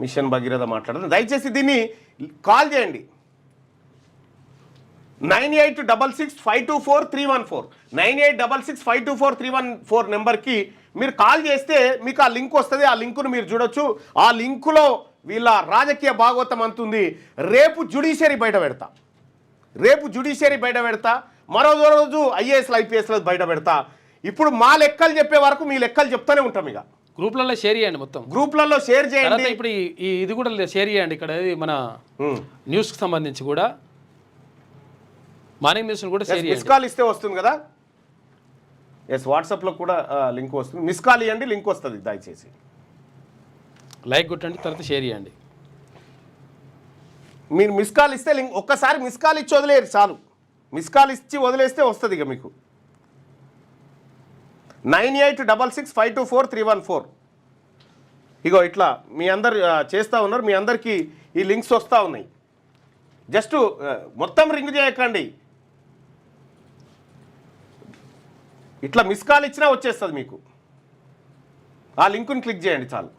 మిషన్ భగీరథ మాట్లాడదాం దయచేసి దీన్ని కాల్ చేయండి 9866524314 9866524314 నెంబర్కి మీరు కాల్ చేస్తే మీకు ఆ లింక్ వస్తుంది ఆ లింకును మీరు చూడొచ్చు ఆ లింకులో వీళ్ళ రాజకీయ భాగవతం అంతుంది రేపు జ్యుడిషియరీ బయట పెడతా మరో రోజు ఐఏఎస్లు ఐపీఎస్లు బయట పెడతా ఇప్పుడు మా లెక్కలు చెప్పే వరకు మీ లెక్కలు చెప్తూనే ఉంటాం ఇక గ్రూప్లలో షేర్ చేయండి మొత్తం గ్రూప్లలో షేర్ చేయండి ఇప్పుడు ఇది కూడా షేర్ చేయండి ఇక్కడ మన న్యూస్కి సంబంధించి కూడా మార్నింగ్ న్యూస్ కూడా షేర్ చేయండి మిస్ కాల్ ఇస్తే వస్తుంది కదా వాట్సాప్లో కూడా లింక్ వస్తుంది మిస్ కాల్ ఇవ్వండి లింక్ వస్తుంది దయచేసి లైక్ కొట్టండి తర్వాత షేర్ చేయండి మీరు మిస్ కాల్ ఇస్తే లింక్ ఒక్కసారి మిస్ కాల్ ఇచ్చి వదిలేరు చాలు మిస్ కాల్ ఇచ్చి వదిలేస్తే వస్తుంది ఇక మీకు 9866524314 ఇగో ఇట్లా మీ అందరు చేస్తూ ఉన్నారు మీ అందరికీ ఈ లింక్స్ వస్తూ ఉన్నాయి జస్ట్ మొత్తం రింగ్ చేయకండి ఇట్లా మిస్ కాల్ ఇచ్చినా వచ్చేస్తుంది మీకు ఆ లింకుని క్లిక్ చేయండి చాలు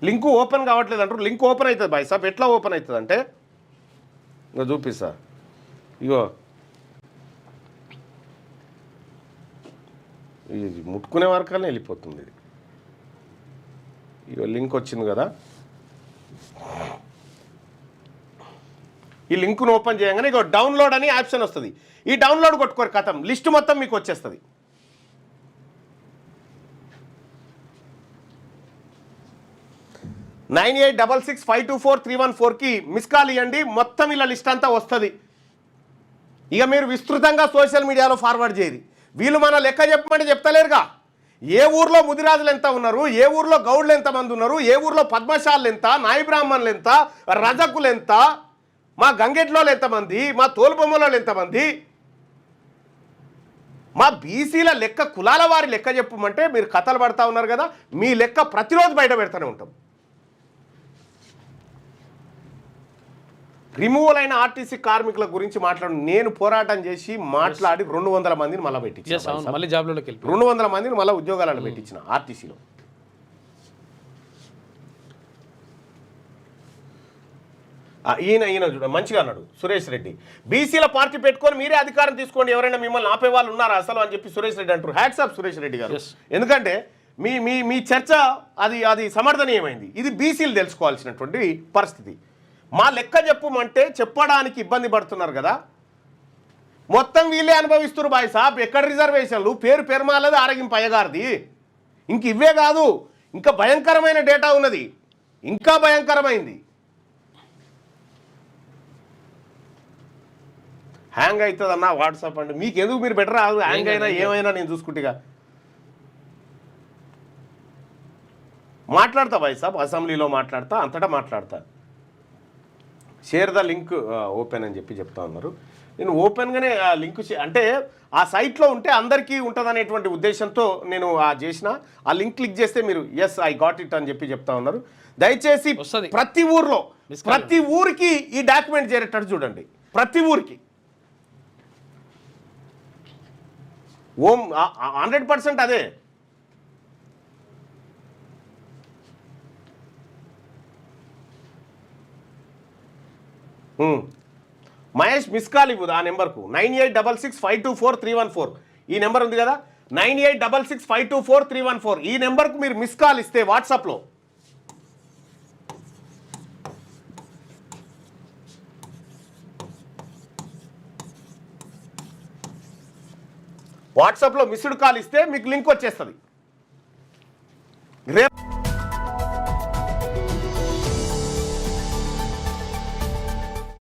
లింకు ఓపెన్ కావట్లేదు అంటారు లింక్ ఓపెన్ అవుతుంది బాయ్ సాబ్ ఎట్లా ఓపెన్ అవుతుంది అంటే ఇంకా చూపిస్తా ఇగో ఇది ముట్టుకునే వరకనే వెళ్ళిపోతుంది ఇది. ఇక లింక్ వచ్చింది కదా, ఈ లింక్ను ఓపెన్ చేయగానే ఇక డౌన్లోడ్ అని ఆప్షన్ వస్తుంది. ఈ డౌన్లోడ్ కొట్టుకోరు, కథం లిస్ట్ మొత్తం మీకు వచ్చేస్తుంది. నైన్ 9866524314కి మిస్ కాల్ ఇవ్వండి, మొత్తం ఇలా లిస్ట్ అంతా వస్తుంది. ఇక మీరు విస్తృతంగా సోషల్ మీడియాలో ఫార్వర్డ్ చేయరు. వీళ్ళు మన లెక్క చెప్పమంటే చెప్తలేరుగా. ఏ ఊర్లో ముదిరాజులు ఎంత ఉన్నారు, ఏ ఊర్లో గౌడ్లు ఎంతమంది ఉన్నారు, ఏ ఊర్లో పద్మశాలు ఎంత, నాయి బ్రాహ్మణులు ఎంత, రజకులు ఎంత, మా గంగెట్లో ఎంతమంది, మా తోలుబొమ్మలో ఎంతమంది, మా బీసీల లెక్క కులాల వారి లెక్క చెప్పమంటే మీరు కథలు పడతా ఉన్నారు కదా. మీ లెక్క ప్రతిరోజు బయట పెడతానే ఉంటాం. రిమూవల్ అయిన ఆర్టీసీ కార్మికుల గురించి నేను పోరాటం చేసి మాట్లాడి 200 మందిని మళ్ళీ పెట్టించాను. మళ్ళీ జాబ్లోకి వెళ్ళి 200 మందిని మళ్ళీ ఉద్యోగాలను పెట్టించిన ఆర్టీసీలో. ఈయన మంచిగా అన్నాడు సురేష్ రెడ్డి, బీసీల పార్టీ పెట్టుకొని మీరే అధికారం తీసుకోండి, ఎవరైనా మిమ్మల్ని ఆపే వాళ్ళు ఉన్నారా అసలు అని చెప్పి సురేష్ రెడ్డి అంటారు. హ్యాట్స్ ఆఫ్ సురేష్ రెడ్డి గారు. ఎందుకంటే మీ మీ మీ చర్చ అది సమర్థనీయమైంది. ఇది బీసీలు తెలుసుకోవాల్సినటువంటి పరిస్థితి. మా లెక్క చెప్పమంటే చెప్పడానికి ఇబ్బంది పడుతున్నారు కదా, మొత్తం వీళ్ళే అనుభవిస్తున్నారు బాయ్ సాబ్. ఎక్కడ రిజర్వేషన్లు, పేరు పెరుమాలది ఆరగింపు అయ్యగారిది. ఇంక ఇవే కాదు, ఇంకా భయంకరమైన డేటా ఉన్నది, ఇంకా భయంకరమైంది. హ్యాంగ్ అవుతుంది అన్న వాట్సాప్ అంటే మీకు ఎందుకు, మీరు బెటర్ రాదు, హ్యాంగ్ అయినా ఏమైనా నేను చూసుకుంటేగా మాట్లాడతా బాయ్ సాబ్, అసెంబ్లీలో మాట్లాడతా, అంతటా మాట్లాడతా. షేర్ ద లింక్ ఓపెన్ అని చెప్పి చెప్తా ఉన్నారు. నేను ఓపెన్గానే ఆ లింక్ అంటే ఆ సైట్లో ఉంటే అందరికీ ఉంటుంది అనేటువంటి ఉద్దేశంతో నేను చేసిన ఆ లింక్ క్లిక్ చేస్తే మీరు ఎస్ ఐ గాట్ ఇట్ అని చెప్పి చెప్తా ఉన్నారు. దయచేసి ప్రతి ఊర్లో ప్రతి ఊరికి ఈ డాక్యుమెంట్ చేరేటట్టు చూడండి. ప్రతి ఊరికి 100% అదే. మహేష్ మిస్ కాల్ ఇవ్వదు ఆ నెంబర్కు 9866524314. ఈ నెంబర్ ఉంది కదా 9866524314. ఈ నెంబర్కు మీరు మిస్ కాల్ ఇస్తే వాట్సాప్లో మిస్డ్ కాల్ ఇస్తే మీకు లింక్ వచ్చేస్తుంది. రేపు